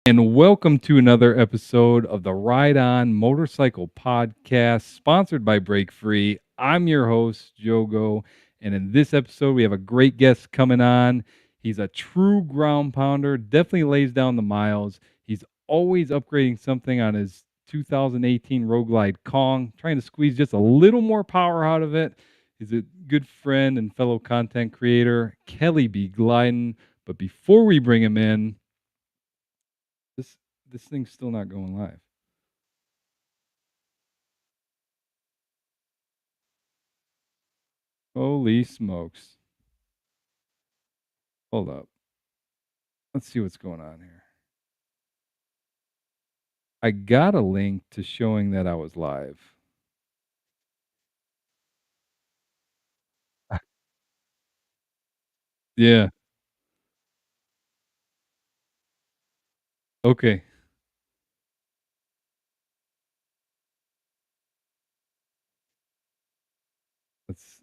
And welcome to another episode of the Ride On Motorcycle Podcast, sponsored by BrakeFree. I'm your host, Jogo, and in this episode, we have a great guest coming on. He's a true ground pounder, definitely lays down the miles. He's always upgrading something on his 2018 Road Glide Kong, trying to squeeze just a little more power out of it. He's a good friend and fellow content creator, Kelly B. Glyden. But before we bring him in, this this thing's still not going live. Holy smokes. Hold up. Let's see what's going on here. I got a link to showing that I was live. Yeah. Okay. Let's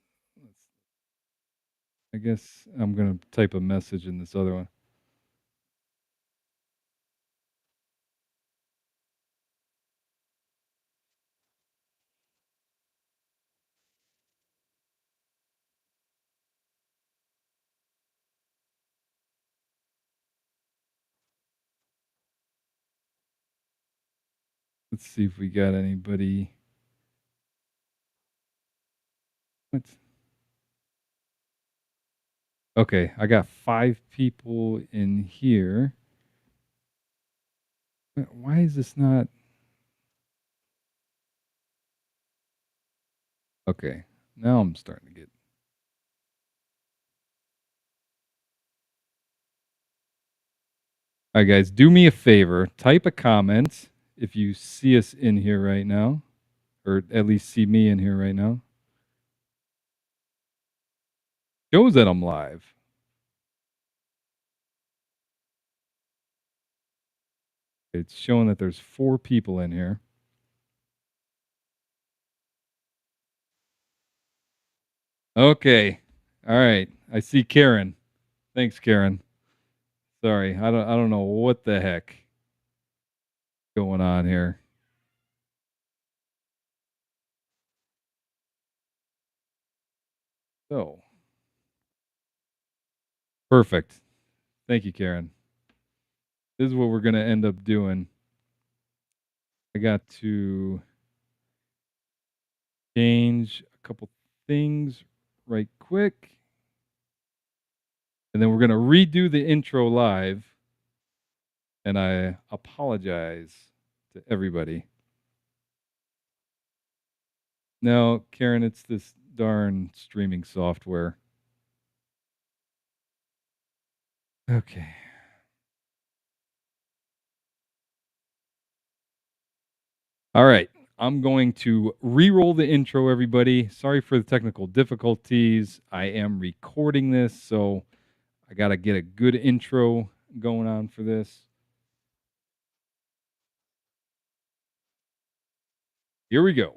I guess I'm gonna type a message in this other one. Let's see if we got anybody. What? Okay, I got 5 people in here. Why is this not okay? Now I'm starting to get. All right, guys, do me a favor. Type a comment if you see us in here right now, or at least see me in here right now. Shows that I'm live. It's showing that there's 4 people in here. Okay. All right. I see Karen. Thanks, Karen. Sorry. I don't know what the heck going on here. So, perfect. Thank you, Karen. This is what we're going to end up doing. I got to change a couple things right quick. And then we're going to redo the intro live. And I apologize to everybody. No, Karen, it's this darn streaming software. Okay. All right. I'm going to re-roll the intro, everybody. Sorry for the technical difficulties. I am recording this, so I got to get a good intro going on for this. Here we go.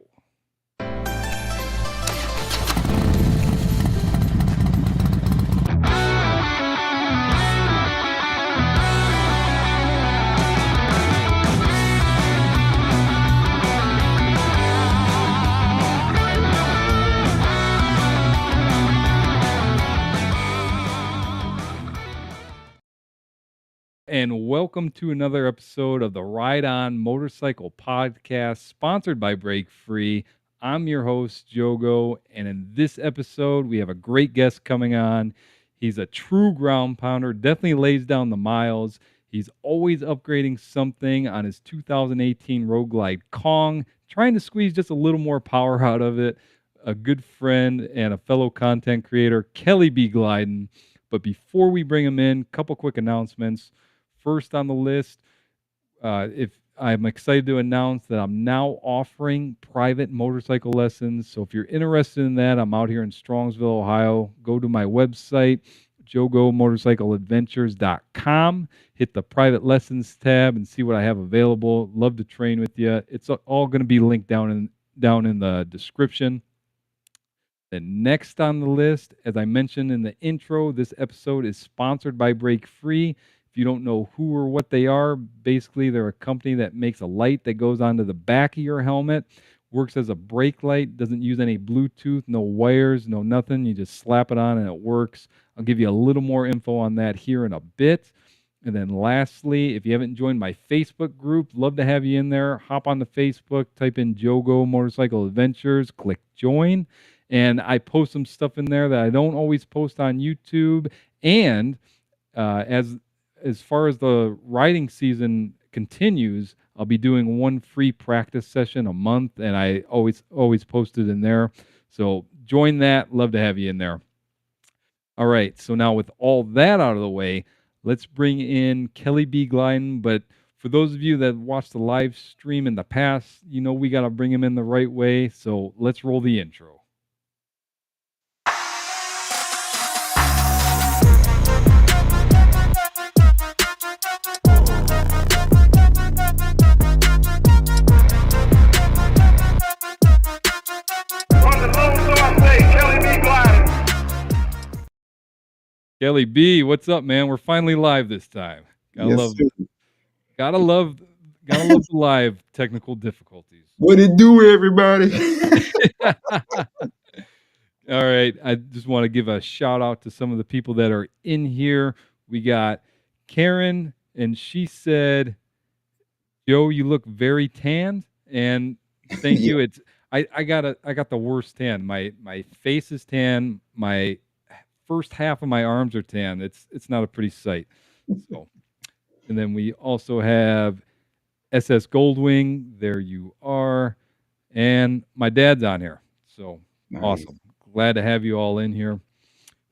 And welcome to another episode of the Ride On Motorcycle Podcast, sponsored by BrakeFree. I'm your host, Jogo, and in this episode, we have a great guest coming on. He's a true ground pounder, definitely lays down the miles. He's always upgrading something on his 2018 Road Glide Kong, trying to squeeze just a little more power out of it. A good friend and a fellow content creator, Kelly B. Glyden. But before we bring him in, a couple quick announcements. First on the list, if I'm excited to announce that I'm now offering private motorcycle lessons. So if you're interested in that, I'm out here in Strongsville, Ohio. Go to my website, jogomotorcycleadventures.com. Hit the private lessons tab and see what I have available. Love to train with you. It's all going to be linked down in the description. Then next on the list, as I mentioned in the intro, this episode is sponsored by BrakeFree. If you don't know who or what they are, basically they're a company that makes a light that goes onto the back of your helmet, works as a brake light, doesn't use any Bluetooth, no wires, no nothing. You just slap it on and it works. I'll give you a little more info on that here in a bit. And then lastly, if you haven't joined my Facebook group, love to have you in there. Hop on the Facebook, type in Jogo Motorcycle Adventures, click join. And I post some stuff in there that I don't always post on YouTube. And as far as the riding season continues, I'll be doing one free practice session a month, and I always post it in there. So join that. Love to have you in there. All right. So now with all that out of the way, let's bring in Kelly B. Glyden. But for those of you that watched the live stream in the past, you know we got to bring him in the right way. So let's roll the intro. Kelly B, what's up, man? We're finally live this time. Gotta Yes, love, sir. gotta love, gotta love the live technical difficulties. What it do, everybody? All right. I just want to give a shout out to some of the people that are in here. We got Karen, and she said, Joe, you look very tanned. And thank Yeah. you. I got the worst tan. My face is tan. My first half of my arms are tan. It's not a pretty sight. So, and then we also have SS Goldwing. There you are. And my dad's on here. So Nice. awesome. Glad to have you all in here.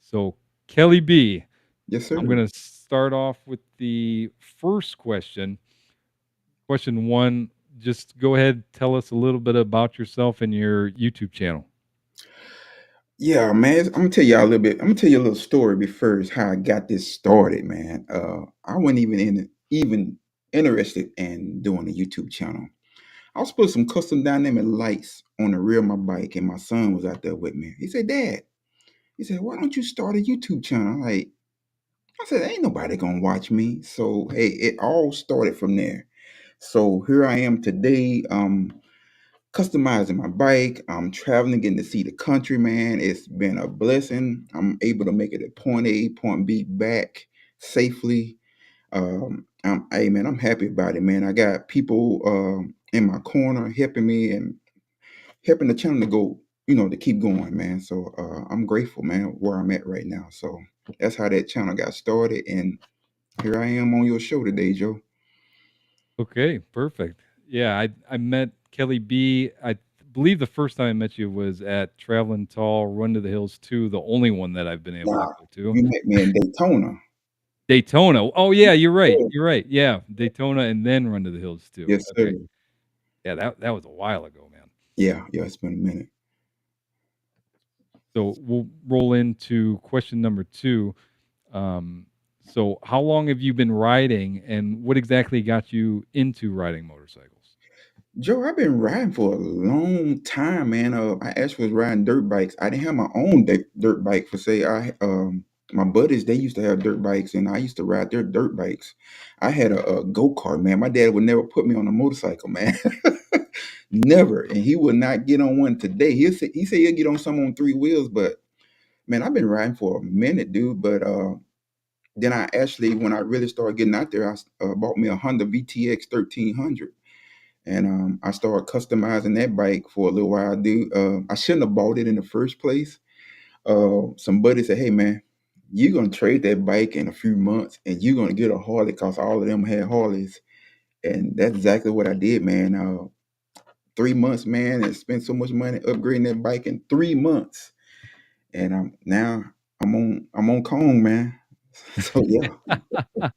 So, Kelly B, Yes, I'm sir. going to start off with the first question. Question one, just go ahead, tell us a little bit about yourself and your YouTube channel. Yeah, man. I'm gonna tell y'all a little bit. I'm gonna tell you a little story first, how I got this started, man. I wasn't even interested in doing a YouTube channel. I was putting some custom dynamic lights on the rear of my bike, and my son was out there with me. He said, "Dad," he said, "why don't you start a YouTube channel?" I said, "Ain't nobody gonna watch me." So hey, it all started from there. So here I am today. Customizing my bike. I'm traveling, getting to see the country, man. It's been a blessing. I'm able to make it at point A, point B back safely. Hey, man, I'm happy about it, man. I got people in my corner helping me and helping the channel to go, to keep going, man. So I'm grateful, man, where I'm at right now. So that's how that channel got started. And here I am on your show today, Joe. Okay, perfect. Yeah, I met Kelly B. I believe the first time I met you was at Traveling Tall Run to the Hills 2, the only one that I've been able to Nah, go to. you met me in Daytona. Daytona. Oh yeah, you're right. Yeah. You're right. Yeah, Daytona and then Run to the Hills 2. Yes, sir. Okay. Yeah, that was a while ago, man. Yeah, it's been a minute. So we'll roll into question number 2. Um, so how long have you been riding, and what exactly got you into riding motorcycles? Joe, I've been riding for a long time, man. I actually was riding dirt bikes. I didn't have my own dirt bike for say. My buddies they used to have dirt bikes, and I used to ride their dirt bikes. I had a go kart, man. My dad would never put me on a motorcycle, man. Never, and he would not get on one today. He said he'll get on some on three wheels, but man, I've been riding for a minute, dude. But then I actually, when I really started getting out there, I bought me a Honda VTX 1300. And I started customizing that bike for a little while. Dude, I shouldn't have bought it in the first place. Some buddy said, "Hey man, you're gonna trade that bike in a few months, and you're gonna get a Harley because all of them had Harleys." And that's exactly what I did, man. 3 months, man, and spent so much money upgrading that bike in 3 months. And now I'm on Kong, man. So yeah.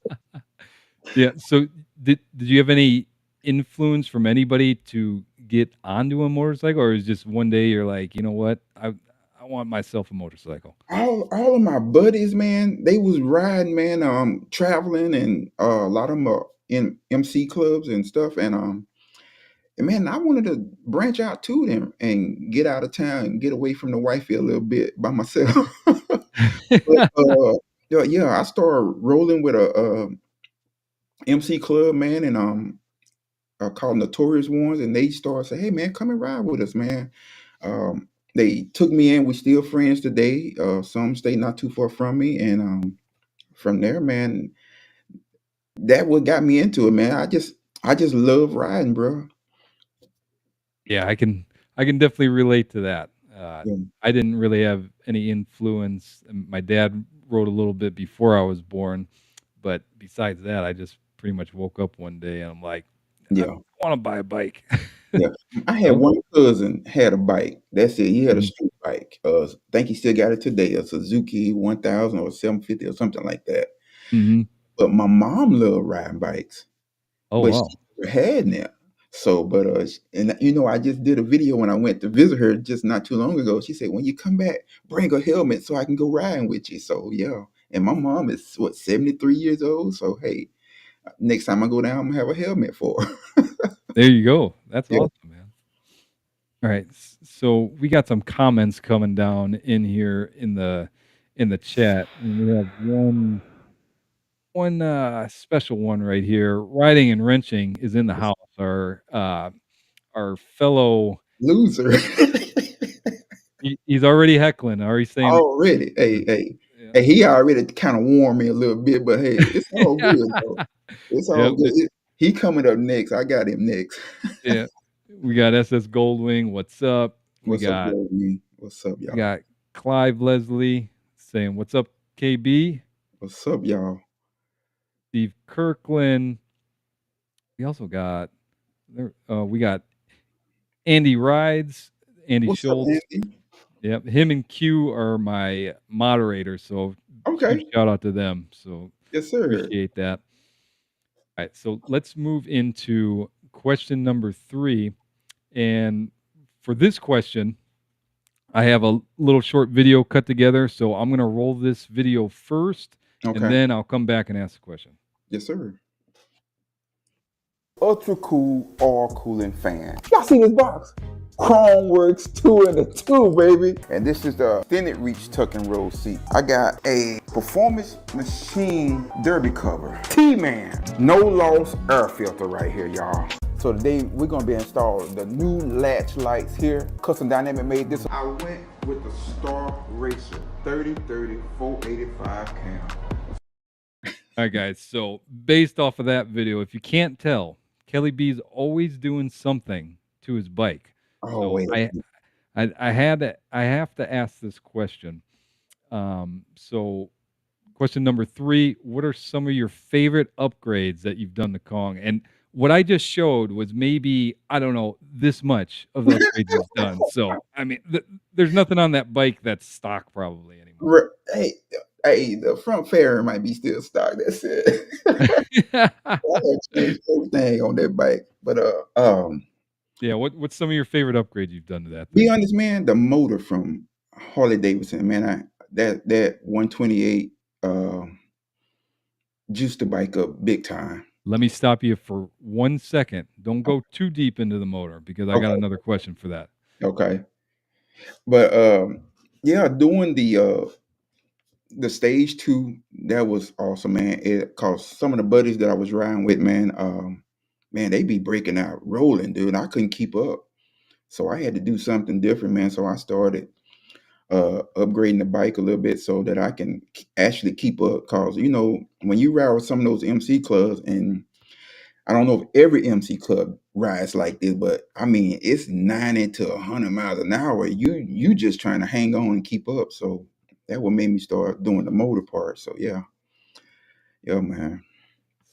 Yeah. So did you have any influence from anybody to get onto a motorcycle, or is just one day you're like, you know what, I want myself a motorcycle? All of my buddies, man, they was riding, man, traveling, and a lot of them are in MC clubs and stuff. And man, I wanted to branch out to them and get out of town and get away from the wifey a little bit by myself. But yeah, I started rolling with a MC club, man, and called Notorious Ones, and they started saying, "Hey, man, come and ride with us, man." They took me in. We still friends today. Some stay not too far from me, and from there, man, that what got me into it, man. I just love riding, bro. Yeah, I can definitely relate to that. Yeah, I didn't really have any influence. My dad rode a little bit before I was born, but besides that, I just pretty much woke up one day and I'm like, I yeah, want to buy a bike. yeah. I had So, one cousin had a bike. That's it. He had a mhm, street bike. I think he still got it today. A Suzuki 1000 or 750 or something like that. mhm. But my mom loved riding bikes, Oh but she wow, never had now. So, but and I just did a video when I went to visit her just not too long ago. She said, "When you come back, bring a helmet so I can go riding with you." So yeah, and my mom is what 73 years old. So hey, next time I go down, I'm gonna have a helmet for her. there you go. That's Yeah, awesome, man. All right, so we got some comments coming down in here in the chat, and we have one special one right here. Riding and wrenching is in the house. Our fellow, loser. he's already heckling, already saying that. Already. Hey, Mhm. hey, Yeah. hey. He already kind of warned me a little bit, but hey, it's all good though. It's all Yep, good. He coming up next. I got him next. yeah. We got SS Goldwing, what's up? We What's up, got Goldie? What's up, we y'all? got Clive Leslie saying, "What's up, KB?" What's up, y'all? Steve Kirkland. We also got we got Andy Rides, Andy What's up, Schultz. Andy? Yep, him and Q are my moderators, so huge Okay. shout out to them. So Yes, sir. appreciate that. All right, so let's move into question number 3. And for this question, I have a little short video cut together. So I'm going to roll this video first, and Okay. then I'll come back and ask the question. Yes, sir. Ultra cool all cooling fan. Y'all see this box? Chrome Works 2 and a 2, baby. And this is the extended reach tuck and roll seat. I got a performance machine derby cover. T-Man, no loss air filter right here, y'all. So today we're gonna be installing the new latch lights here. Custom Dynamic made this. I went with the Star Racer 3030 485 cam. All right, guys. So based off of that video, if you can't tell, Kelly B's always doing something to his bike. Oh So wait. I have to ask this question. So question number 3, what are some of your favorite upgrades that you've done to Kong? And what I just showed was maybe, I don't know, this much of the upgrades he's done. So, I mean, there's nothing on that bike that's stock probably anymore. Hey, hey, the front fairing might be still stock. That's it. I had changed everything on that bike. But Yeah, what's some of your favorite upgrades you've done to that be thing? honest, man, the motor from Harley Davidson, man, that 128 uh juiced the bike up big time. Let me stop you for 1 second. Don't go too deep into the motor because I got Okay, another question for that. okay. But yeah, doing the stage two, that was awesome, man. It cause some of the buddies that I was riding with, man, man, they be breaking out rolling, dude. I couldn't keep up. So I had to do something different, man. So I started upgrading the bike a little bit so that I can actually keep up. Cause when you ride with some of those MC clubs, and I don't know if every MC club rides like this, but I mean it's 90 to 100 miles an hour. You just trying to hang on and keep up. So that what made me start doing the motor part. So yeah, yeah, man.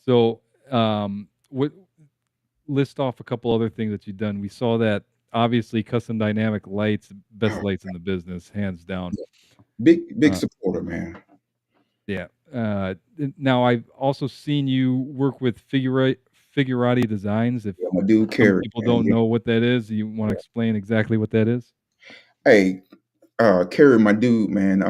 So, what list off a couple other things that you've done. We saw that obviously custom dynamic lights, best Oh, lights in the business, hands down. big Uh, supporter, man. yeah. Now I've also seen you work with Figurati Designs. If Yeah, my dude some Kerry, people man. don't Yeah. know what that is, you want to explain exactly what that is? Hey, Kerry, my dude, man.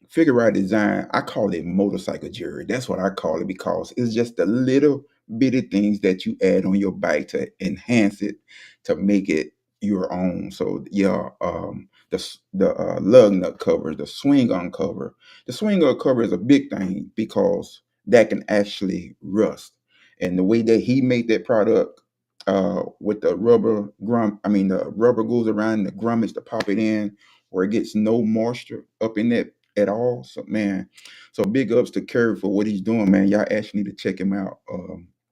Figure out design, I call it motorcycle jury. That's what I call it because it's just the little bitty things that you add on your bike to enhance it, to make it your own. So yeah, the lug nut cover, the swing on cover. The swing on cover is a big thing because that can actually rust. And the way that he made that product, with the rubber the rubber goes around the grummage to pop it in, where it gets no moisture up in that at all. So man, so big ups to Curry for what he's doing, man. Y'all actually need to check him out.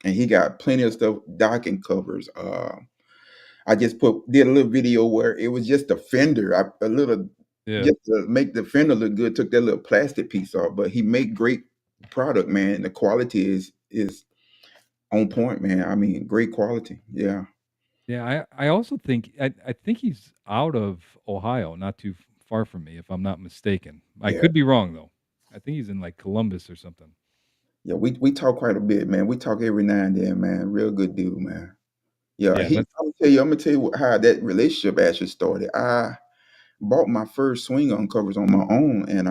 And he got plenty of stuff, docking covers. I just did a little video where it was just a fender, a little, Yeah. just to make the fender look good. Took that little plastic piece off, but he make great product, man. And the quality is on point, man. I mean, great quality. Yeah, Yeah, I also think I think he's out of Ohio, not too far from me, if I'm not mistaken. I yeah, could be wrong though. I think he's in like Columbus or something. yeah. We talk quite a bit, man. We talk every now and then, man. Real good dude, man. Yeah, Yeah, he. that's I'm gonna tell you how that relationship actually started. I bought my first swing on covers on my own, and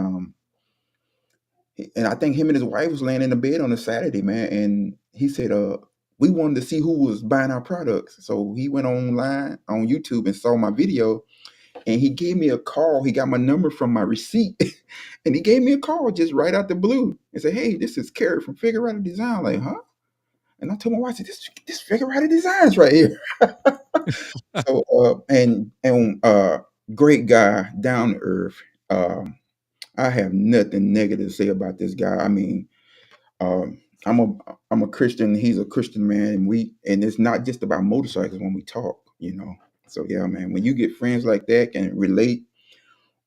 I think him and his wife was laying in the bed on a Saturday, man. And he said, we wanted to see who was buying our products. So he went online on YouTube and saw my video, and he gave me a call. He got my number from my receipt, and he gave me a call just right out the blue and said, "Hey, this is Kerry from Figure Out a Design." Like, huh? And I told my wife, I said, "This Figure Out a Designs right here." So, great guy, down to earth. Um, I have nothing negative to say about this guy. I mean, I'm a Christian. He's a Christian man, and it's not just about motorcycles when we talk, you know. So yeah, man, when you get friends like that can relate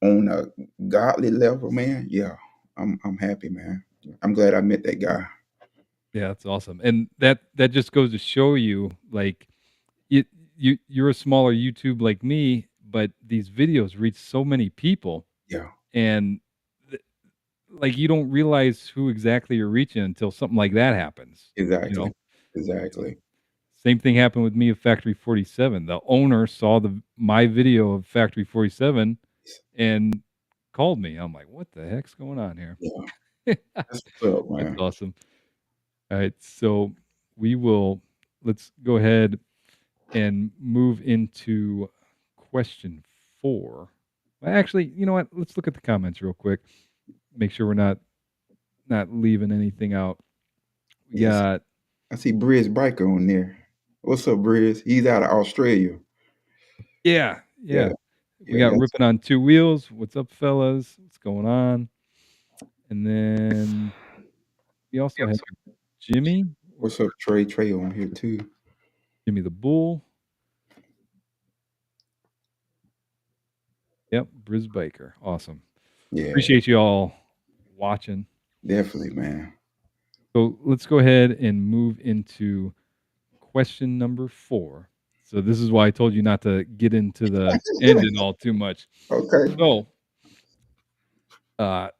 on a godly level, man, yeah, I'm happy, man. I'm glad I met that guy. yeah, that's awesome. And that just goes to show you like it you're a smaller YouTube like me, but these videos reach so many people Yeah, and like you don't realize who exactly you're reaching until something like that happens, you exactly, know? So exactly. same thing happened with me of Factory 47. The owner saw my video of Factory 47 and called me. I'm like, "What the heck's going on here?" Yeah, that's what's up, That's man. awesome. All right, so we will let's go ahead and move into question 4. Well, actually, you know what? Let's look at the comments real quick. Make sure we're not leaving anything out. We Yes, got I see Briz Biker on there. What's up, Briz? He's out of Australia. yeah, Yeah, yeah. We yeah, got that's ripping on 2 wheels. What's up, fellas? What's going on? And then we also have Jimmy or what's up, Trey? Trey on here too. Jimmy the Bull. Yep, Briz Biker. Awesome. Yeah, Appreciate you all watching. definitely, man. So let's go ahead and move into question number 4. So this is why I told you not to get into the engine all too much. Okay. So I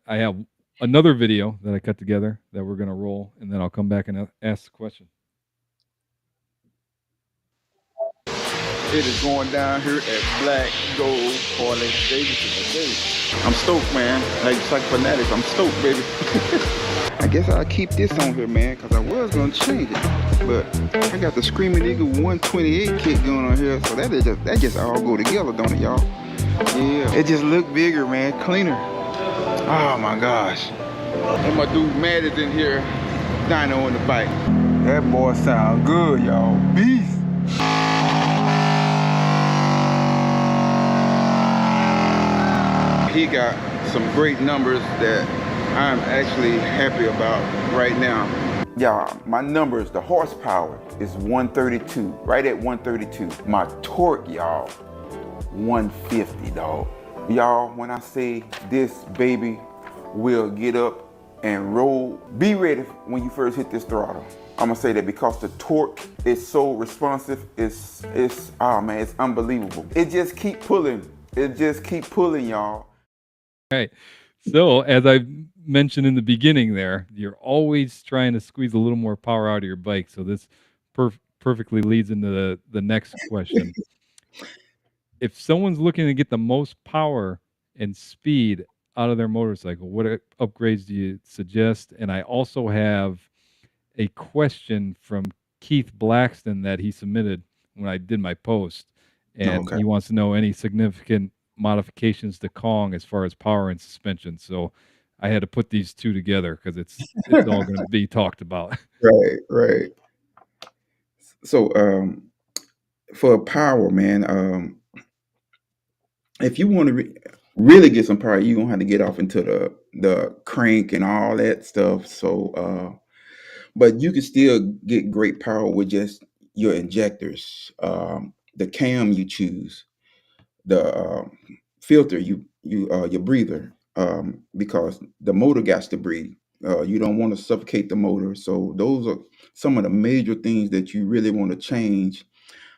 have another video that I cut together that we're gonna roll, and then I'll come back and ask the question. It is going down here at Black Gold Harley Davidson today. I'm stoked, man. Like fanatics, I'm stoked, baby. I guess I'll keep this on here, man, because I was gonna change it, but I got the Screaming Eagle 128 kit going on here, so that just all go together, don't it, y'all? Yeah, it just look bigger, man, cleaner. Oh my gosh. And my dude Matt is in here, dyno on the bike. That boy sound good, y'all. Beast. He got some great numbers that I'm actually happy about right now. Y'all, my numbers, the horsepower is 132, right at 132. My torque, y'all, 150, dog. Y'all, when I say this baby will get up and roll, be ready when you first hit this throttle. I'm gonna say that because the torque is so responsive, it's oh man, it's unbelievable. It just keep pulling. It just keep pulling, y'all. Right. So as I mentioned in the beginning there, you're always trying to squeeze a little more power out of your bike. So this perfectly leads into the next question. If someone's looking to get the most power and speed out of their motorcycle, what upgrades do you suggest? And I also have a question from Keith Blackston that he submitted when I did my post, and Okay. he wants to know any significant modifications to Kong as far as power and suspension. So I had to put these two together because it's all going to be talked about. Right, right. So, for power, man, if you want to really get some power, you're gonna have to get off into the crank and all that stuff. So, but you can still get great power with just your injectors, the cam you choose, the filter your breather, because the motor got to breathe. You don't want to suffocate the motor. So those are some of the major things that you really want to change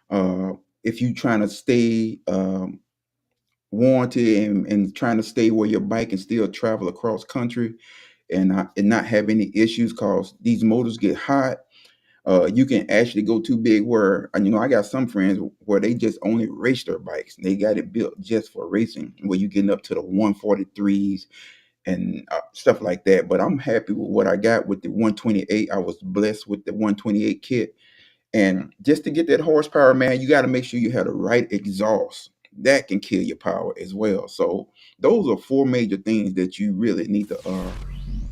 uh, if you're trying to stay warranty and trying to stay where your bike can still travel across country and not have any issues because these motors get hot. You can actually go too big where, and I got some friends where they just only race their bikes. They got it built just for racing, where you getting up to the 143s and stuff like that. But I'm happy with what I got with the 128. I was blessed with the 128 kit. And just to get that horsepower, man, you got to make sure you have the right exhaust. That can kill your power as well. So those are four major things that you really need to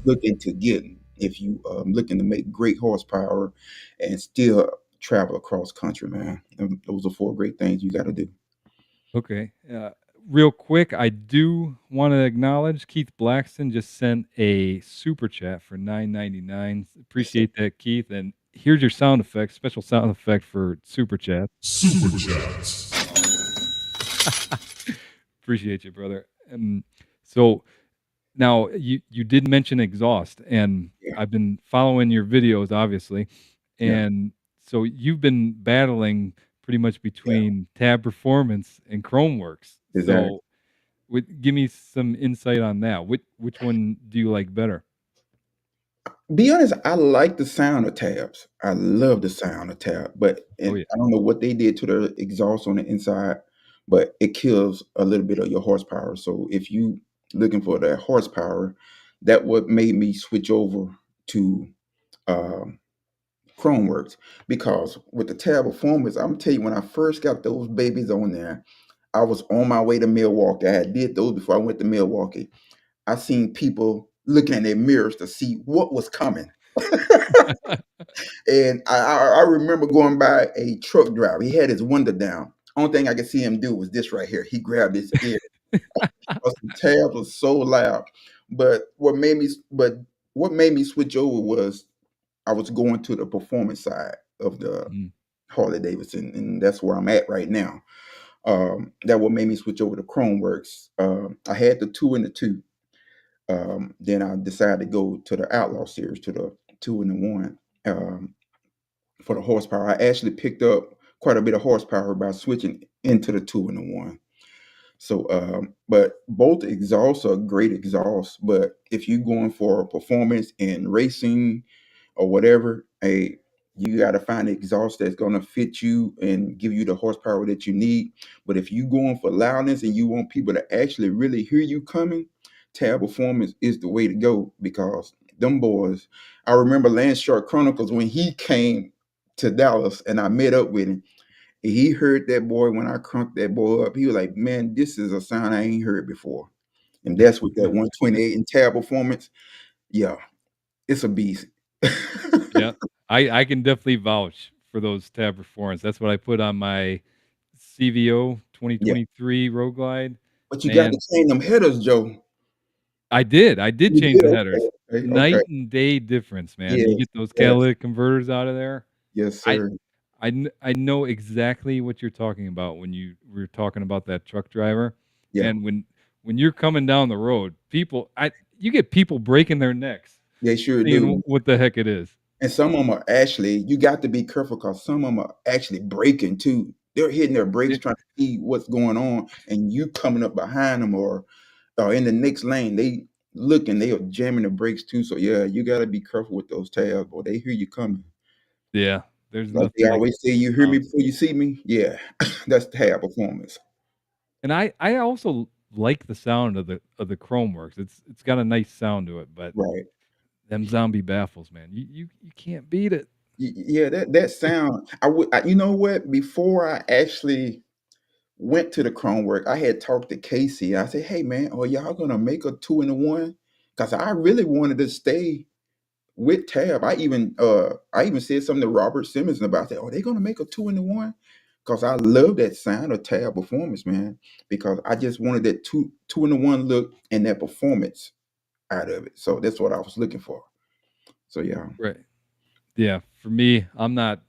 look into getting if you looking to make great horsepower and still travel across country, man. Those are four great things you got to do. Okay. Real quick, I do want to acknowledge Keith Blackson just sent a super chat for 9.99. Yes, sir. Appreciate that, Keith. And here's your sound effect, special sound effect for super chat. Super Chats. Appreciate you, brother. So now you did mention exhaust, and Yeah, I've been following your videos, obviously, yeah, and so you've been battling pretty much yeah. between Tab Performance and Chromeworks. Exactly. So give me some insight on that. Which one do you like better? Be honest, I like the sound of tabs. I love the sound of tab, but Oh and yeah. I don't know what they did to the exhaust on the inside, but it kills a little bit of your horsepower. So if you looking for that horsepower, that what made me switch over to um, Chromeworks because with the tab performance, I'm gonna tell you when I first got those babies on there, I was on my way to Milwaukee. I had did those before I went to Milwaukee. I seen people looking in their mirrors to see what was coming. And I remember going by a truck driver. He had his window down. Only thing I could see him do was this right here. He grabbed his ear. Because the tabs was so loud. But what made me switch over was I was going to the performance side of the Mm, Harley Davidson, and that's where I'm at right now. That what made me switch over to Chromeworks. I had the two and the two. Then I decided to go to the Outlaw series, to the two and the one. For the horsepower. I actually picked up quite a bit of horsepower by switching into the two and the one. So, but both exhausts are great exhausts. But if you're going for performance in racing or whatever, you got to find an exhaust that's going to fit you and give you the horsepower that you need. But if you're going for loudness and you want people to actually really hear you coming, tab performance is the way to go because them boys. I remember Lance Shark Chronicles when he came to Dallas and I met up with him. He heard that boy when I crunked that boy up. He was like, "Man, this is a sound I ain't heard before." And that's with that 128 and tab performance. Yeah, it's a beast. yeah. I can definitely vouch for those Tab Performance. That's what I put on my CVO Yeah, 2023 Road Glide. but you got to Man, change them headers, Joe. I did You change did? the Okay, headers. okay, okay. Night and day difference, man. You Yes, get those yes, catalytic converters out of there. yes, I sir. I know exactly what you're talking about when you were talking about that truck driver. Yeah, Man, when you're coming down the road, people I you get people breaking their necks they sure seeing do. what the heck it is. And some of them are actually, you got to be careful because some of them are actually braking too. They're hitting their brakes Yeah, trying to see what's going on, and you coming up behind them or in the next lane, they looking, they are jamming the brakes too. So yeah, you got to be careful with those tabs, boy. They hear you coming. yeah, there's Like they nothing like always say, you hear me sound. before you see me. Yeah, that's tab performance. And I also like the sound of the Chromeworks. It's got a nice sound to it, but Right. them zombie baffles, man, you can't beat it. Yeah, that sound. You know what? Before I actually went to the Chrome work, I had talked to Casey. I said, "Hey man, are y'all gonna make a two and a one?" because I really wanted to stay with Tab. I even said something to Robert Simmons about that. Are they gonna make a 2-in-1? Because I love that sound of Tab performance, man. Because I just wanted that two-in-one look and that performance out of it. So that's what I was looking for. So yeah, Right. Yeah, for me, I'm not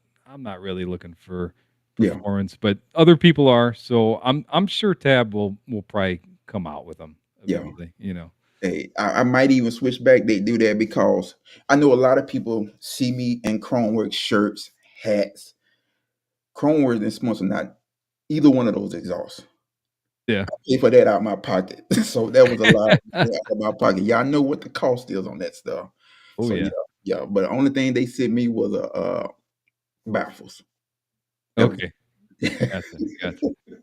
really looking for yeah, performance, but other people are. So I'm sure Tab will probably come out with them yeah. eventually. You know. Hey, I might even switch back. They do that because I know a lot of people see me in Chromeworks shirts, hats. Chromeworks and sponsor not either one of those exhausts. Yeah. Pay for that out of my pocket. So that was a lot out of my pocket. Y'all know what the cost is on that stuff. Oh So yeah, yeah. yeah. But the only thing they sent me was a baffles. That was Okay. Gotcha. Gotcha. Yeah.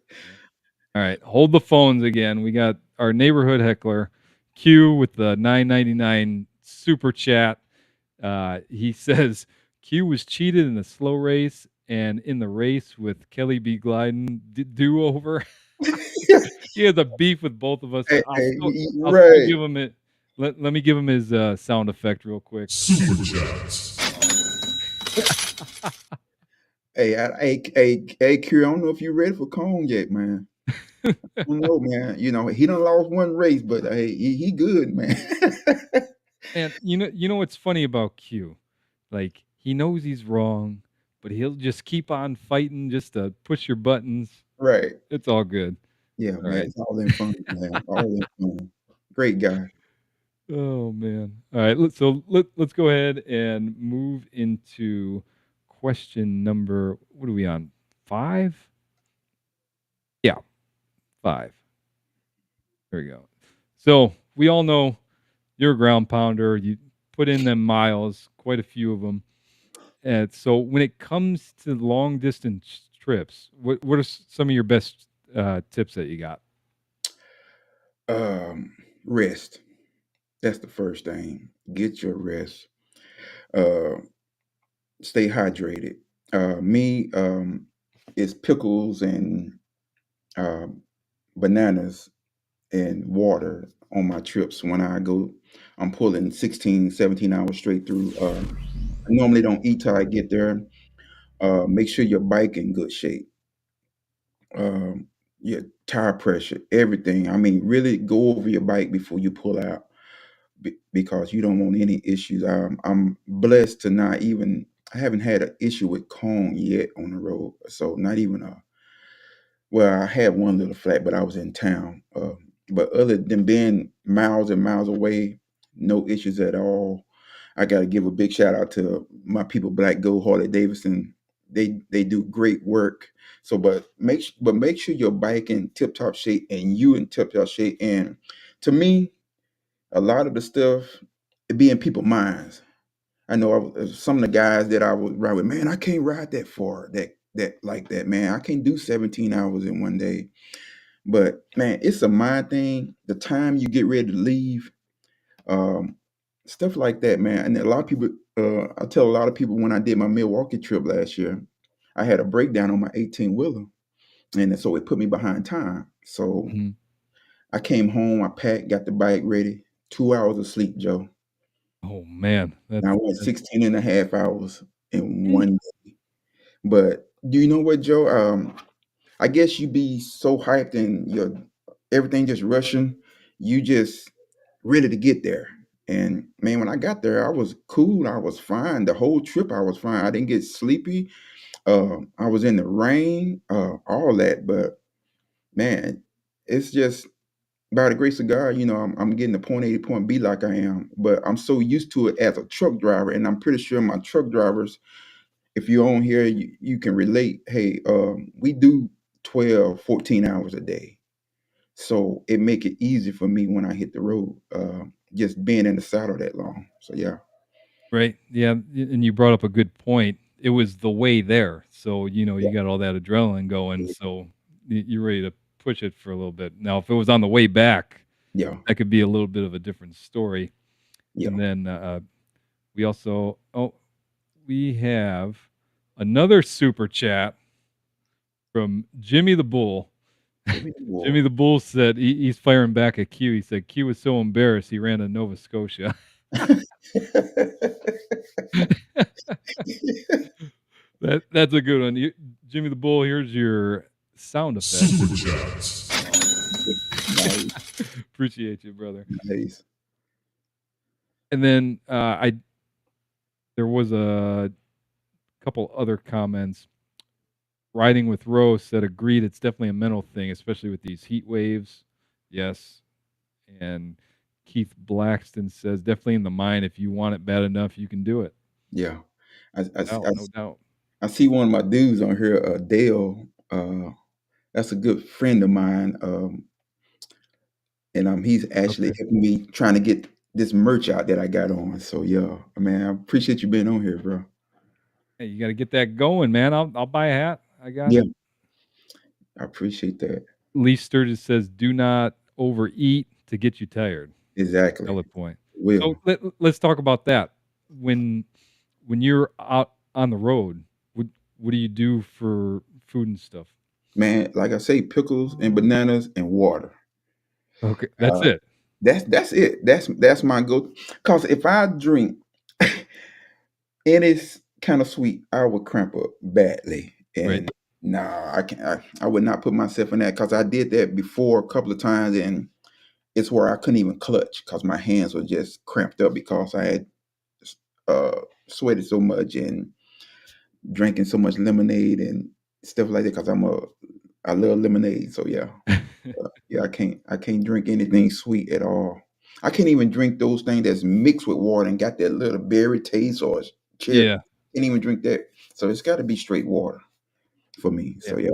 All right. Hold the phones again. We got our neighborhood heckler, Q with the 9.99 super chat. He says Q was cheated in the slow race and in the race with Kelly B. Glyden do over. He has a beef with both of us. hey, I'll still right. give him it. Let me give him his sound effect real quick. Super Chats. Hey, Q, I don't know if you're ready for Cone yet, man. I don't know, man. He done lost one race, but hey, he good, man. And you know what's funny about Q? Like he knows he's wrong, but he'll just keep on fighting just to push your buttons. Right. It's all good. Yeah, All man. right. It's all in fun, man. All in fun. Great guy. Oh man. All right. Let's go ahead and move into question number. What are we on? 5? Yeah, 5. There we go. So we all know you're a ground pounder. You put in them miles, quite a few of them. And so when it comes to long distance trips, what are some of your best tips that you got? Rest. That's the first thing. Get your rest. Uh, stay hydrated. Me, it's pickles and um, bananas and water on my trips when I go. I'm pulling 16, 17 hours straight through. I normally don't eat till I get there. Make sure your bike in good shape. Um, your tire pressure, everything. I mean, really go over your bike before you pull out because you don't want any issues. I'm blessed to not even. I haven't had an issue with cone yet on the road, so not even a. Well, I had one little flat, but I was in town. But other than being miles and miles away, no issues at all. I got to give a big shout out to my people, Black Gold, Harley Davidson. They do great work. So, but make sure your bike in tip top shape and you in tip top shape. And to me, a lot of the stuff it be in people's minds. I know some of the guys that I would ride with, man, I can't ride that far, that like that, man. I can't do 17 hours in one day. But man, it's a mind thing. The time you get ready to leave, um, stuff like that, man. And a lot of people, I tell a lot of people when I did my Milwaukee trip last year, I had a breakdown on my 18 wheeler, and so it put me behind time. So Mhm. I came home, I packed, got the bike ready, 2 hours of sleep, Joe. Oh man, And I went that's 16 and a half hours in Eesh. one. But do you know what, Joe? I guess you be so hyped and your everything just rushing, you just ready to get there. And man, when I got there, I was cool. I was fine. The whole trip, I was fine. I didn't get sleepy. I was in the rain, all that. But man, it's just by the grace of God, I'm getting to point A to point B like I am. But I'm so used to it as a truck driver, and I'm pretty sure my truck drivers if you're on here, you can relate. Hey, we do 12, 14 hours a day. So it make it easy for me when I hit the road, just being in the saddle that long. So yeah, Right. Yeah, and you brought up a good point. It was the way there. So, you got all that adrenaline going, yeah, so you're ready to push it for a little bit. Now, if it was on the way back, yeah, that could be a little bit of a different story. yeah. And then we also we have another super chat from Jimmy the Bull. Jimmy the Jimmy Wolf. the Bull said he's firing back at Q. He said Q was so embarrassed he ran to Nova Scotia. That's a good one. Jimmy the Bull, here's your sound effect. Super Chats. Nice, Appreciate you, brother. nice. And then I there was a couple other comments. Riding with Rose said agreed it's definitely a mental thing, especially with these heat waves. Yes. And Keith Blackston says definitely in the mind. If you want it bad enough, you can do it. Yeah, I, I, I, No doubt. I see one of my dudes on here, Dale. That's a good friend of mine, and he's actually Okay. helping me trying to get this merch out that I got on. So yeah, man, I appreciate you being on here, bro. Hey, you got to get that going, man. I'll buy a hat. I got Yeah, it. I appreciate that. Lee Sturgis says, "Do not overeat to get you tired." Exactly. Valid point. Will, So let's talk about that. When when you're out on the road, what do you do for food and stuff? man, like I say, pickles and bananas and water. Okay, that's Uh, it. that's it. That's my go. Cause if I drink and it's kind of sweet, I would cramp up badly. Right. And nah, I can't. I would not put myself in that because I did that before a couple of times, and it's where I couldn't even clutch because my hands were just cramped up because I had uh, sweated so much and drinking so much lemonade and stuff like that. Because I love lemonade. So yeah, yeah, I can't drink anything sweet at all. I can't even drink those things that's mixed with water and got that little berry taste or cherry. Yeah. Can't even drink that. So it's got to be straight water for me. Yeah. So yeah,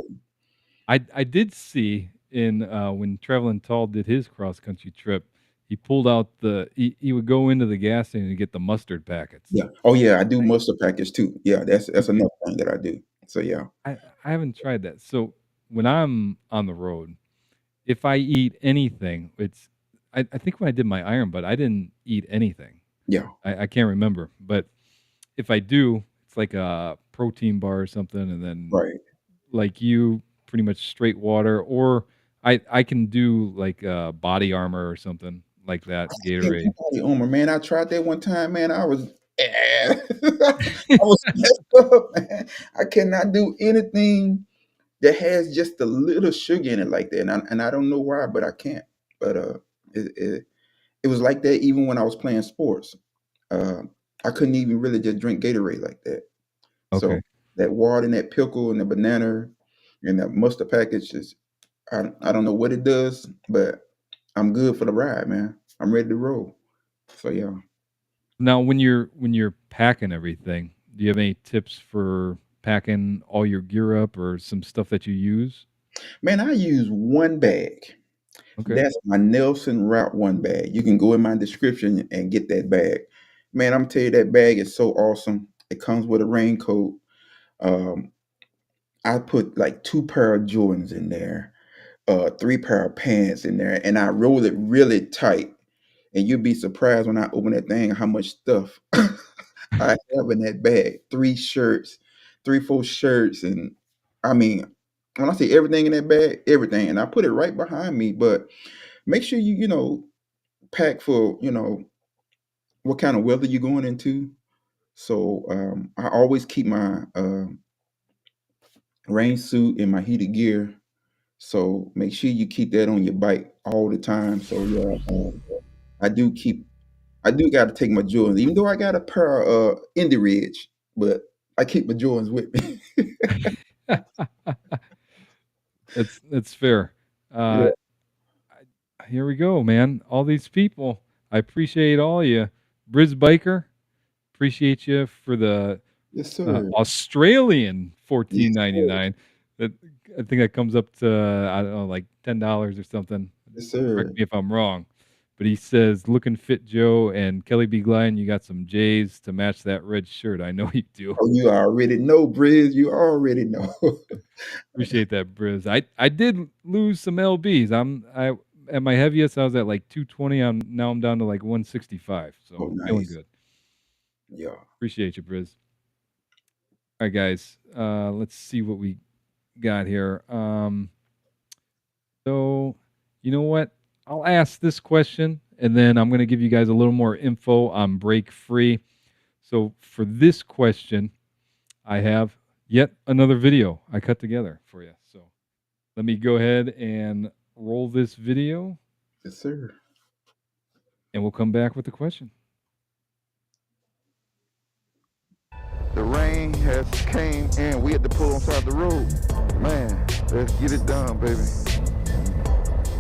I did see in when Traveling Tall did his cross country trip, he pulled out he would go into the gas station and get the mustard packets. yeah. Oh yeah, I do mustard package too. Yeah, that's Okay. another thing that I do. So yeah, I haven't tried that. So when I'm on the road, if I eat anything, I think when I did my Iron Butt, I didn't eat anything. yeah, I can't remember, but if I do, it's like a protein bar or something, and then right. like you, pretty much straight water, or I can do like body armor or something like that, Can't Gatorade. do body armor, man. I tried that one time, man. I was messed up, man. I cannot do anything that has just a little sugar in it like that, and I don't know why, but I can't. But it, it it was like that even when I was playing sports. Uh, I couldn't even really just drink Gatorade like that. So Okay. that water and that pickle and the banana and that mustard package is I don't know what it does, but I'm good for the ride, man. I'm ready to roll. So yeah. Now, when you're packing everything, do you have any tips for packing all your gear up, or some stuff that you use? Man, I use one bag. Okay. That's my Nelson Route One bag. You can go in my description and get that bag. Man, I'm tell you that bag is so awesome. It comes with a raincoat. Um, I put like two pair of Jordans in there, three pair of pants in there, and I roll it really tight. And you'd be surprised when I open that thing how much stuff I have in that bag. Three shirts, three, four shirts, and I mean, when I say everything in that bag, everything, and I put it right behind me. But make sure you pack for what kind of weather you're going into. So I always keep my rain suit and my heated gear. So make sure you keep that on your bike all the time. So yeah, I do keep I do got to take my Jordans, even though I got a pair of Indie Ridge, but I keep my Jordans with me. That's fair. Yeah. Uh, Here we go, man. All these people. I appreciate all you. Briz Biker, appreciate you for the Yes, sir. Australian Yes, sir. 14.99. That I think that comes up to I don't know, like $10 or something. Yes, Correct sir. me if I'm wrong. But he says, "Looking fit, Joe and Kelly B. Glenn. You got some J's to match that red shirt. I know you do." Oh, you already know, Briz. You already know. Appreciate that, Briz. I did lose some lbs. I at my heaviest I was at like 220. I'm down to like 165. Oh, So feeling nice. good. Yeah. Appreciate you, Briz. All right, guys. Let's see what we got here. So, you know what? I'll ask this question and then I'm going to give you guys a little more info on Break Free. So, for this question, I have yet another video I cut together for you. So, let me go ahead and roll this video Yes, sir. and we'll come back with the question. The rain has came in. We had to pull on side the road. Man, let's get it done, baby.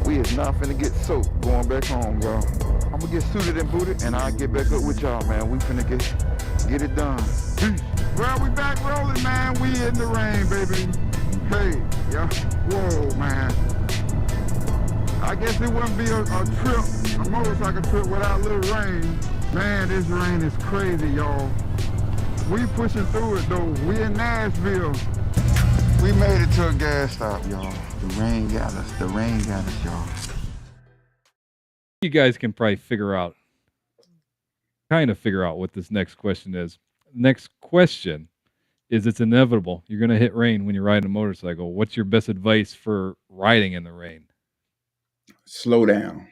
We is not finna get soaked going back home, y'all. I'm gonna get suited and booted, and I'll get back up with y'all, man. We finna get it done. Peace. Well, we back rolling, man. We in the rain, baby. Hey, yeah. Whoa, man. I guess it wouldn't be a trip, a motorcycle trip without a little rain. Man, this rain is crazy, y'all. We pushing through it, though. We in Nashville. We made it to a gas stop, y'all. The rain got us. The rain got us, y'all. You guys can probably kind of figure out what this next question is. Next question is it's inevitable. You're going to hit rain when you're riding a motorcycle. What's your best advice for riding in the rain? Slow down.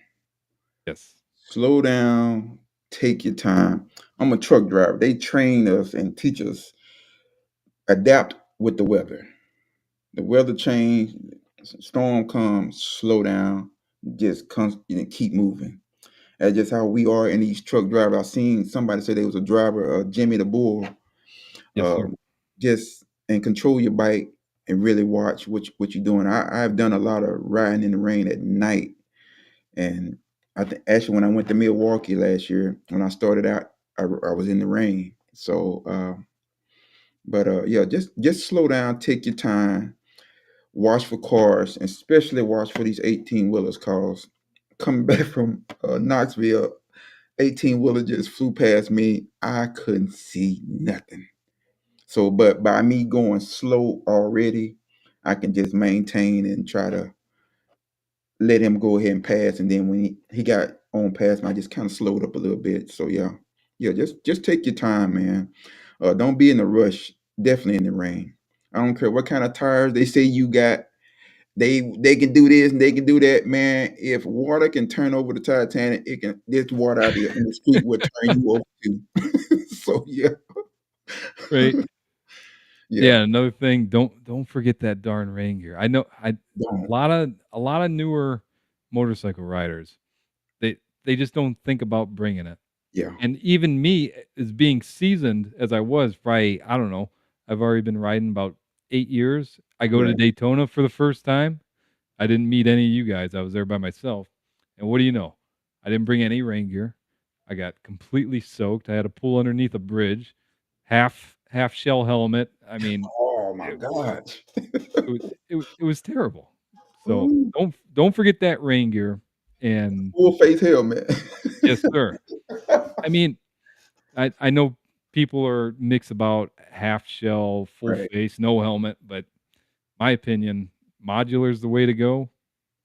Yes. Slow down. Take your time. I'm a truck driver. They train us and teach us adapt with the weather. The weather change, storm comes, slow down, just keep moving. That's just how we are in these truck drivers. I seen somebody say they was a driver, Jimmy the Bull. Yes, sir. Just and control your bike and really watch what you're doing. I've done a lot of riding in the rain at night, and I think actually when I went to Milwaukee last year, when I started out, I was in the rain. So, yeah, just slow down, take your time, watch for cars, and especially watch for these 18 wheelers. Cause coming back from Knoxville, 18 wheeler just flew past me. I couldn't see nothing. So, but by me going slow already, I can just maintain and try to let him go ahead and pass. And then when he got on past me, I just kind of slowed up a little bit. So yeah, just take your time, man. Don't be in a rush. Definitely in the rain. I don't care what kind of tires they say you got. They can do this and they can do that, man. If water can turn over the Titanic, it can. There's water out there in the street will turn you over too. So yeah, Right. yeah. Yeah, another thing, don't forget that darn rain gear. I know I Don't. a lot of newer motorcycle riders, they just don't think about bringing it. Yeah. And even me as being seasoned as I was, probably, I don't know, I've already been riding about 8 years. I go to Right. Daytona for the first time. I didn't meet any of you guys. I was there by myself. And what do you know? I didn't bring any rain gear. I got completely soaked. I had to pull underneath a bridge, half shell helmet. I mean, Oh my it, God. it was terrible. So Ooh, don't forget that rain gear. And full face helmet. yes, sir. I mean, I know people are mixed about half shell, full Right. face, no helmet, but my opinion, modular is the way to go.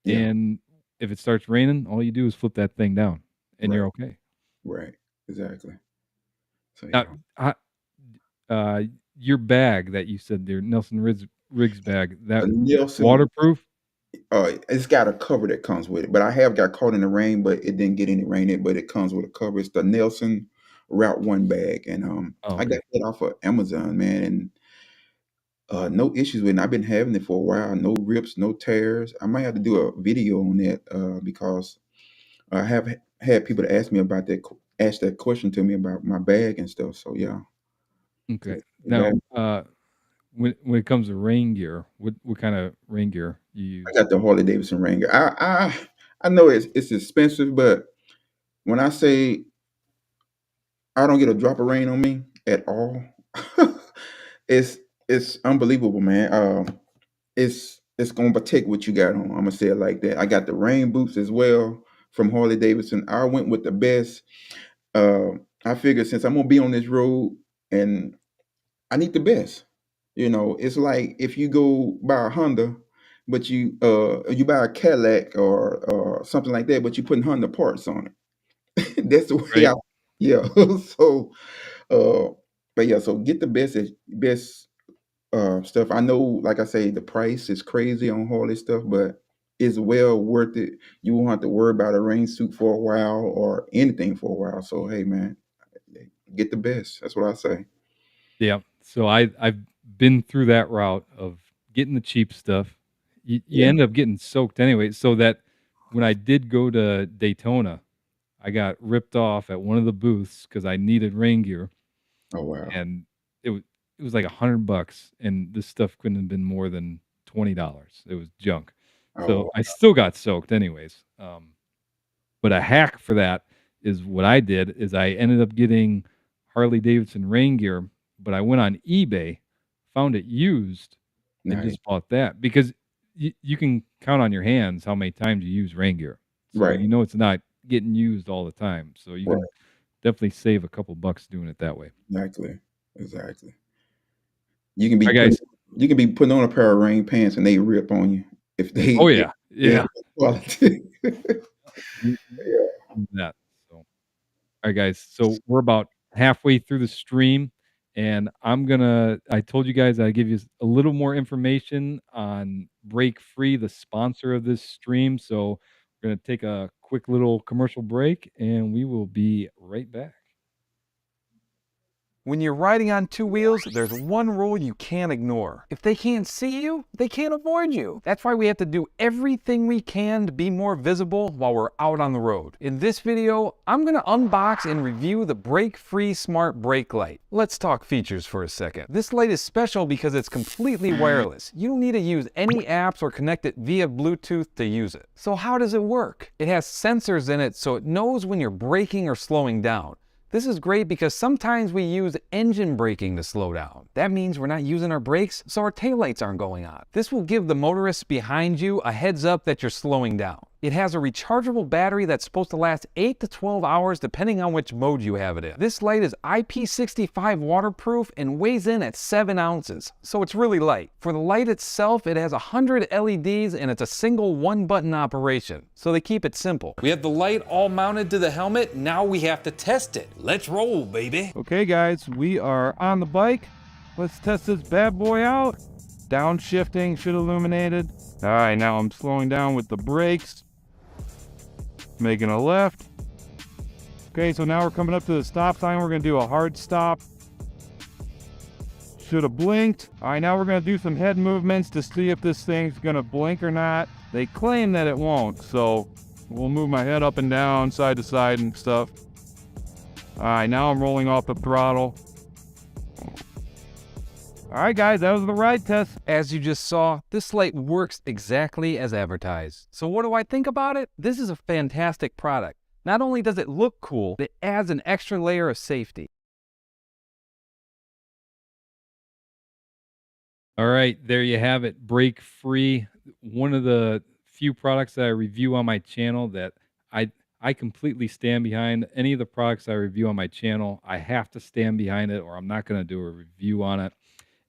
Yeah. And if it starts raining, all you do is flip that thing down, and Right. you're okay. Right. Exactly. So Now, yeah. I, uh, your bag that you said there, Nelson Riggs bag, A that Nielsen, waterproof? it's got a cover that comes with it. But I have got caught in the rain, but it didn't get any rain in it, but it comes with a cover. It's the Nelson Route One bag. And Oh, I got okay. it off of Amazon, man, and no issues with it. I've been having it for a while. No rips, no tears. I might have to do a video on that because I have had people to ask me about that, ask that question to me about my bag and stuff. So yeah, so Okay. the Now, bag, when it comes to rain gear, what kind of rain gear you I use? got the Harley Davidson Ranger. I know it's expensive, but when I say I don't get a drop of rain on me at all, it's it's unbelievable, man. It's gonna protect what you got on. I'm gonna say it like that. I got the rain boots as well from Harley Davidson. I went with the best. I figured since I'm gonna be on this road and I need the best. It's like if you go buy a Honda, but you buy a Cadillac or something like that, but you putting Honda parts on it. That's the way Right? I yeah. So uh but yeah, so get the best stuff. I know, like I say, the price is crazy on Harley stuff, but it's well worth it. You won't have to worry about a rain suit for a while or anything for a while. So hey, man, get the best. That's what I say. Yeah. So I've been through that route of getting the cheap stuff. You Yeah. end up getting soaked anyway. So that when I did go to Daytona, I got ripped off at one of the booths because I needed rain gear, Oh wow. and it was like $100, and this stuff couldn't have been more than $20. It was junk. So Oh I still got soaked anyways. But a hack for that is what I did is I ended up getting Harley Davidson rain gear, but I went on eBay, found it used, and nice. just bought that because you can count on your hands how many times you use rain gear. So Right. you know it's not getting used all the time. So you Right. can definitely save a couple bucks doing it that way. Exactly. Exactly. You can All be right, putting guys. you can be putting on a pair of rain pants and they rip on you if Oh they yeah, ain't yeah. quality. Yeah. That. So, all right, guys. So we're about halfway through the stream, and I told you guys I'd give you a little more information on Break Free, the sponsor of this stream. So we're gonna take a quick little commercial break, and we will be right back. When you're riding on two wheels, there's one rule you can't ignore. If they can't see you, they can't avoid you. That's why we have to do everything we can to be more visible while we're out on the road. In this video, I'm gonna unbox and review the BrakeFree Smart Brake Light. Let's talk features for a second. This light is special because it's completely wireless. You don't need to use any apps or connect it via Bluetooth to use it. So how does it work? It has sensors in it so it knows when you're braking or slowing down. This is great because sometimes we use engine braking to slow down. That means we're not using our brakes, so our taillights aren't going on. This will give the motorists behind you a heads up that you're slowing down. It has a rechargeable battery that's supposed to last 8 to 12 hours depending on which mode you have it in. This light is IP65 waterproof and weighs in at 7 ounces, so it's really light. For the light itself, it has 100 LEDs and it's a single one-button operation, so they keep it simple. We have the light all mounted to the helmet, now we have to test it. Let's roll, baby. Okay guys, we are on the bike. Let's test this bad boy out. Downshifting should illuminate it. All right, now I'm slowing down with the brakes. Making a left. Okay, so now we're coming up to the stop sign. We're gonna do a hard stop. Should have blinked. All right, now we're gonna do some head movements to see if this thing's gonna blink or not. They claim that it won't, so we'll move my head up and down, side to side and stuff. All right, now I'm rolling off the throttle. All right, guys, that was the ride test. As you just saw, this light works exactly as advertised. So what do I think about it? This is a fantastic product. Not only does it look cool, it adds an extra layer of safety. All right, there you have it. Break Free, one of the few products that I review on my channel that I completely stand behind. Any of the products I review on my channel, I have to stand behind it or I'm not going to do a review on it.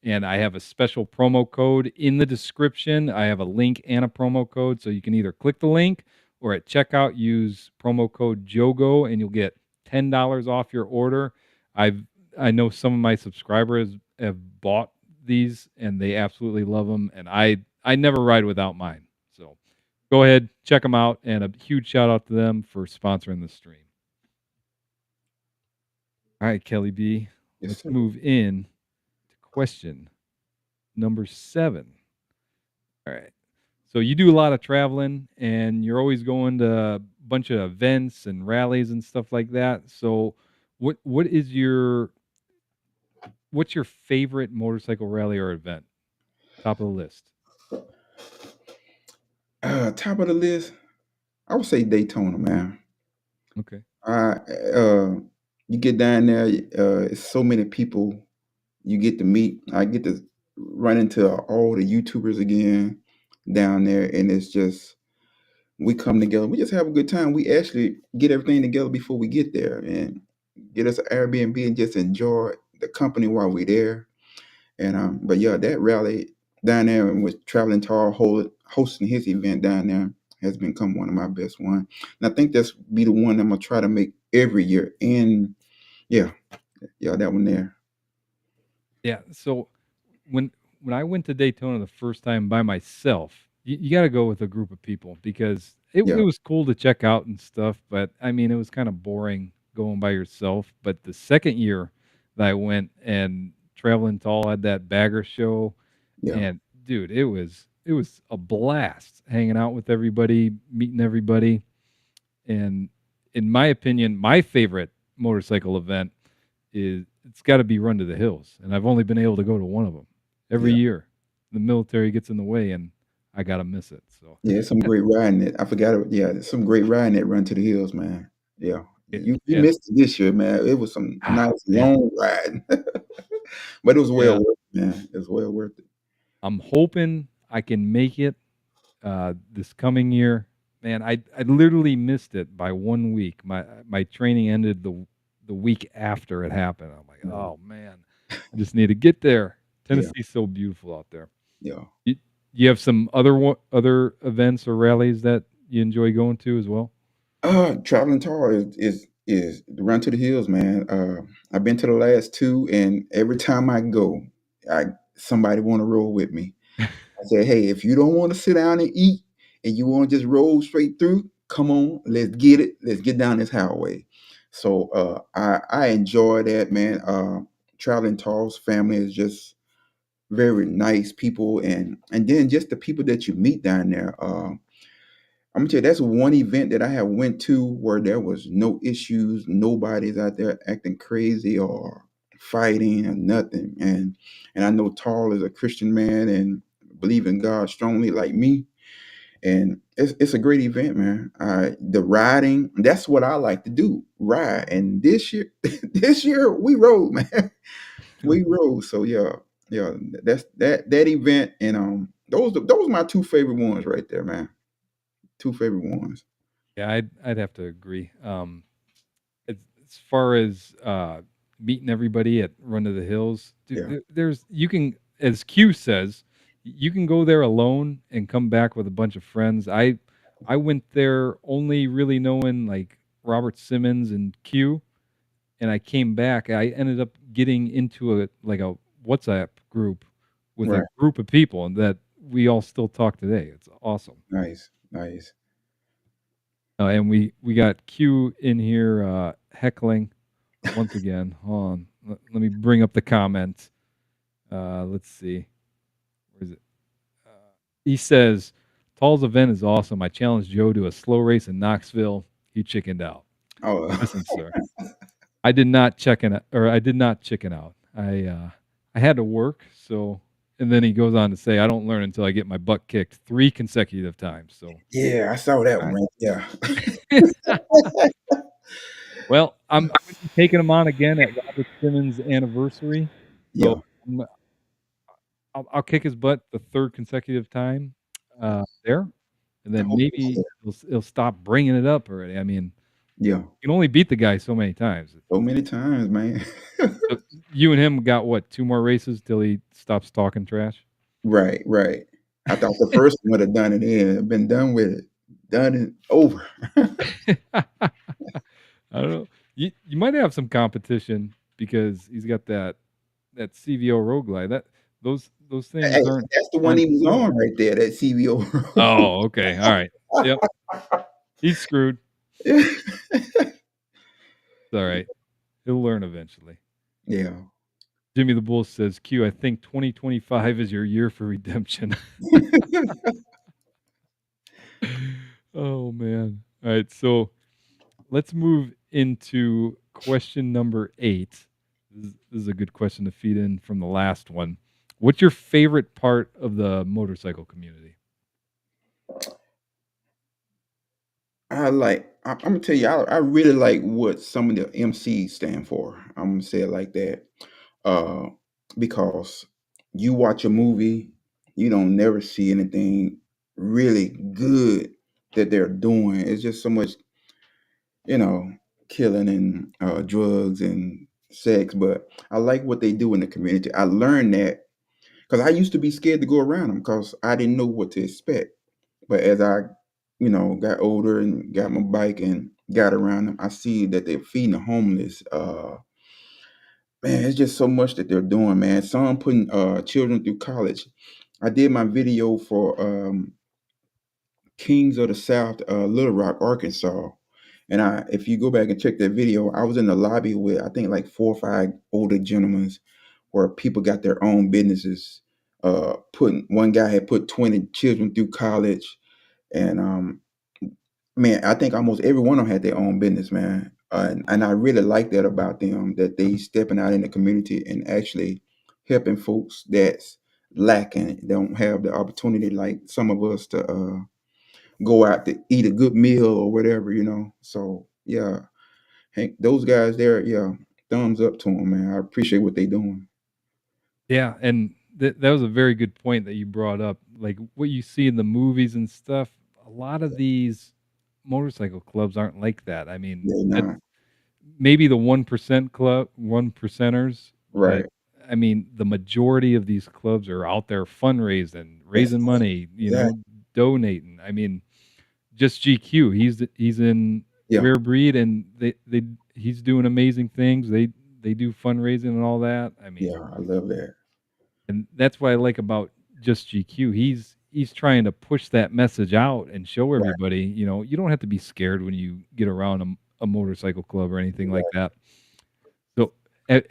And I have a special promo code in the description. I have a link and a promo code, so you can either click the link or at checkout use promo code JOGO and you'll get $10 off your order. I know some of my subscribers have bought these and they absolutely love them, and I never ride without mine. So go ahead, check them out, and a huge shout out to them for sponsoring the stream. All right, Kelly B, Yes, let's sir. move in to question number 7. All right. So you do a lot of traveling and you're always going to a bunch of events and rallies and stuff like that. So what's your favorite motorcycle rally or event? Top of the list. Top of the list, I would say Daytona, man. Okay. I you get down there, it's so many people you get to meet. I get to run into all the YouTubers again down there, and it's just we come together. We just have a good time. We actually get everything together before we get there, and get us an Airbnb and just enjoy the company while we're there. And but yeah, that rally down there and with traveling Tar hosting his event down there has become one of my best ones. And I think that's be the one I'm gonna try to make every year. And yeah, that one there. Yeah. So when I went to Daytona the first time by myself, you got to go with a group of people because it Yeah, was cool to check out and stuff, but I mean, it was kind of boring going by yourself. But the second year that I went and Traveling Tall had that bagger show, yeah. and dude, it was a blast hanging out with everybody, meeting everybody, and in my opinion, my favorite motorcycle event is it's got to be Run to the Hills, and I've only been able to go to one of them every Yeah. year. The military gets in the way, and I gotta miss it. So Yeah, some great riding it. I forgot it. Yeah, there's some great riding that Run to the Hills, man. Yeah. yeah, You yeah. missed it this year, man. It was some Ah, nice man, long riding. But it was well yeah. worth it, man. It was well worth it. I'm hoping I can make it this coming year. Man, I literally missed it by 1 week. My training ended the week after it happened. I'm like, Yeah. oh man, I just need to get there. Yeah. Tennessee's so beautiful out there. Yeah. You, you have some other events or rallies that you enjoy going to as well? Traveling Tall is the Run to the Hills, man. I've been to the last two, and every time I go, I somebody want to roll with me. I said, hey, if you don't want to sit down and eat, and you want to just roll straight through, come on, let's get it. Let's get down this highway. So I enjoy that, man. Traveling Tall's family is just very nice people, and then just the people that you meet down there. I'm gonna tell you, that's one event that I have went to where there was no issues, nobody's out there acting crazy or fighting or nothing. And I know Tall is a Christian man and believe in God strongly like me. And it's a great event, man. The riding, that's what I like to do, ride. And this year, this year we rode, man. We rode. So yeah, yeah, that's that event. And those are my two favorite ones right there, man. Two favorite ones. Yeah, I'd have to agree. As far as meeting everybody at Run to the Hills, dude, Yeah, there's you can, as Q says, you can go there alone and come back with a bunch of friends. I went there only really knowing like Robert Simmons and Q, and I came back. I ended up getting into a WhatsApp group with a right. group of people, and that we all still talk today. It's awesome. Nice, nice. And we got Q in here heckling once again. Hold on. Let me bring up the comments. Let's see. Where is it? Uh, he says, Tall's event is awesome. I challenged Joe to a slow race in Knoxville. He chickened out. Oh, Listen, sir. I did not chicken out. I had to work, so and then he goes on to say, I don't learn until I get my butt kicked 3 consecutive times. So yeah, I saw that I, one. Right. Yeah, well, I'm gonna be taking him on again at Robert Simmons' anniversary. So yeah. I'm I'll kick his butt the 3rd consecutive time, there, and I then hope maybe he'll stop bringing it up already. I mean, yeah. you can only beat the guy so many times. So many times, man. So you and him got what, 2 more races till he stops talking trash? Right, right. I thought the first one would have done it in. I've been done with it. Done it over. I don't know. You might have some competition because he's got that CVO Road Glide. Those Hey, things that's the one aren't he was slow. on right there, that CVO. Oh, okay, alright. Yep, he's screwed. It's alright. He'll learn eventually. Yeah. Jimmy the Bull says, "Q, I think 2025 is your year for redemption." Oh, man. Alright, so let's move into question number 8. This is a good question to feed in from the last one. What's your favorite part of the motorcycle community? I'm gonna tell you, I really like what some of the MCs stand for. I'm gonna say it like that. Uh, because you watch a movie, you don't never see anything really good that they're doing. It's just so much, you know, killing and drugs and sex. But I like what they do in the community. I learned that because I used to be scared to go around them because I didn't know what to expect. But as I, got older and got my bike and got around them, I see that they're feeding the homeless. Man, it's just so much that they're doing, man. Some putting children through college. I did my video for Kings of the South, Little Rock, Arkansas. And if you go back and check that video, I was in the lobby with I think like 4 or 5 older gentlemen, where people got their own businesses. Putting one guy had put 20 children through college, and man, I think almost every one of them had their own business, man. And I really like that about them, that they stepping out in the community and actually helping folks that's lacking, don't have the opportunity like some of us to go out to eat a good meal or whatever, you know. So yeah, Hank, those guys there, yeah, thumbs up to them, man. I appreciate what they doing. Yeah, and that was a very good point that you brought up. Like what you see in the movies and stuff, a lot of these motorcycle clubs aren't like that. I mean, They that's not maybe the 1% club, 1%ers, but right. I mean, the majority of these clubs are out there fundraising, That's raising money, exactly. donating. I mean, just GQ, he's in Yeah, Rare Breed, and they he's doing amazing things. They do fundraising and all that. I mean, yeah, I love that. and that's what I like about just GQ. He's trying to push that message out and show Right, everybody, you don't have to be scared when you get around a motorcycle club or anything like right. that. So,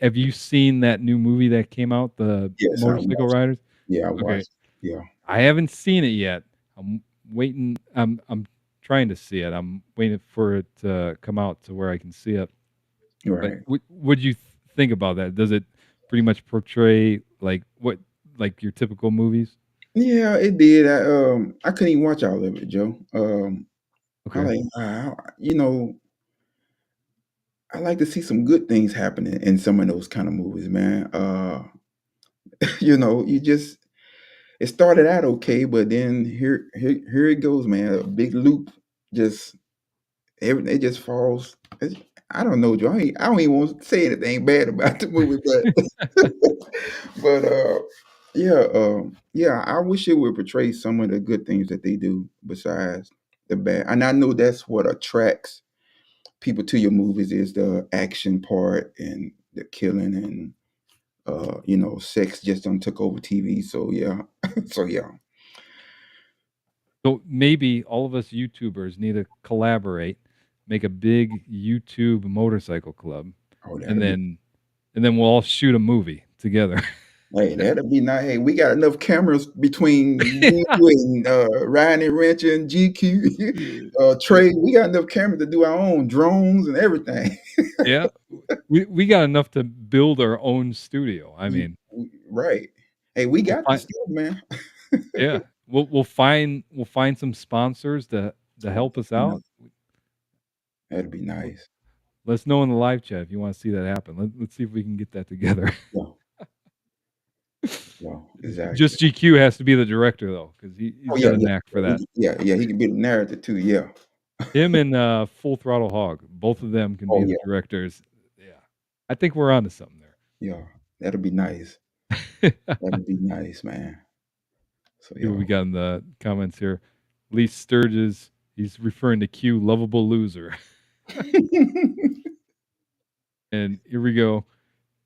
have you seen that new movie that came out, the Yes, I Motorcycle watched. Riders? Yeah, I Okay, watched. Yeah, I haven't seen it yet. I'm waiting. I'm trying to see it. I'm waiting for it to come out to where I can see it. But right. what'd you think about that? Does it pretty much portray like your typical movies? Yeah, it did. I couldn't even watch all of it, Joe. I Okay. like, you know, I like to see some good things happening in some of those kind of movies, man. You know, it started out okay, but then here it goes, man. A big loop, just everything it just falls. I don't know, Joe. I don't even want to say anything bad about the movie, but but yeah, yeah. I wish it would portray some of the good things that they do besides the bad. And I know that's what attracts people to your movies is the action part and the killing and sex just done took over TV. So yeah, so yeah. So maybe all of us YouTubers need to collaborate, make a big YouTube motorcycle club, Oh, and that'll be then we'll all shoot a movie together. hey, that'll be nice. Hey, we got enough cameras between you and Ryan and Wrench and GQ, Yeah. Trey. We got enough cameras to do our own drones and everything. Yeah. We got enough to build our own studio. I You- mean, right. Hey, we we'll got the find stuff, man. yeah. We'll find some sponsors to Oh, help us out. that'd be Let nice. let us know in the live chat if you wanna see that happen. Let's see if we can get that together. Yeah, yeah, exactly. Just GQ has to be the director though, because Oh he's yeah, got a yeah, knack for yeah. that. Yeah. He can be the narrative too. Yeah. Him and, Full Throttle Hog, both of them can Oh be the yeah, directors. Yeah. I think we're onto something yeah. That'd be nice. there. That'd be nice, man. So See what yeah. we got in the comments here. Lee Sturgis, he's referring to Q, lovable loser. And here we go.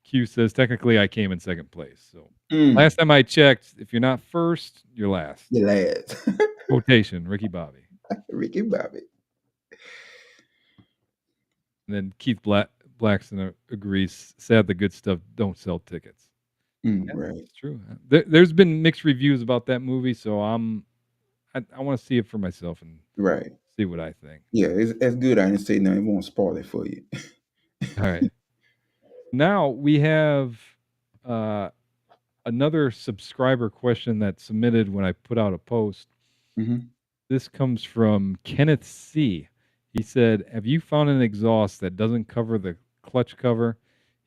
Q says, technically, I came in second place. So Mm, last time I checked, if you're not first, you're last. the lads. Quotation, Ricky Bobby. Ricky Bobby. And then Keith Blackson agrees, sad the good stuff don't sell tickets. Yeah, Right, it's true. There's been mixed reviews about that movie, so I want to see it for myself and right. see what I think. Yeah, it's good. I didn't say nothing. It won't spoil it for you. All right. Now we have uh, another subscriber question that's submitted when I put out a post. Hmm. This comes from Kenneth C. He said, "Have you found an exhaust that doesn't cover the clutch cover?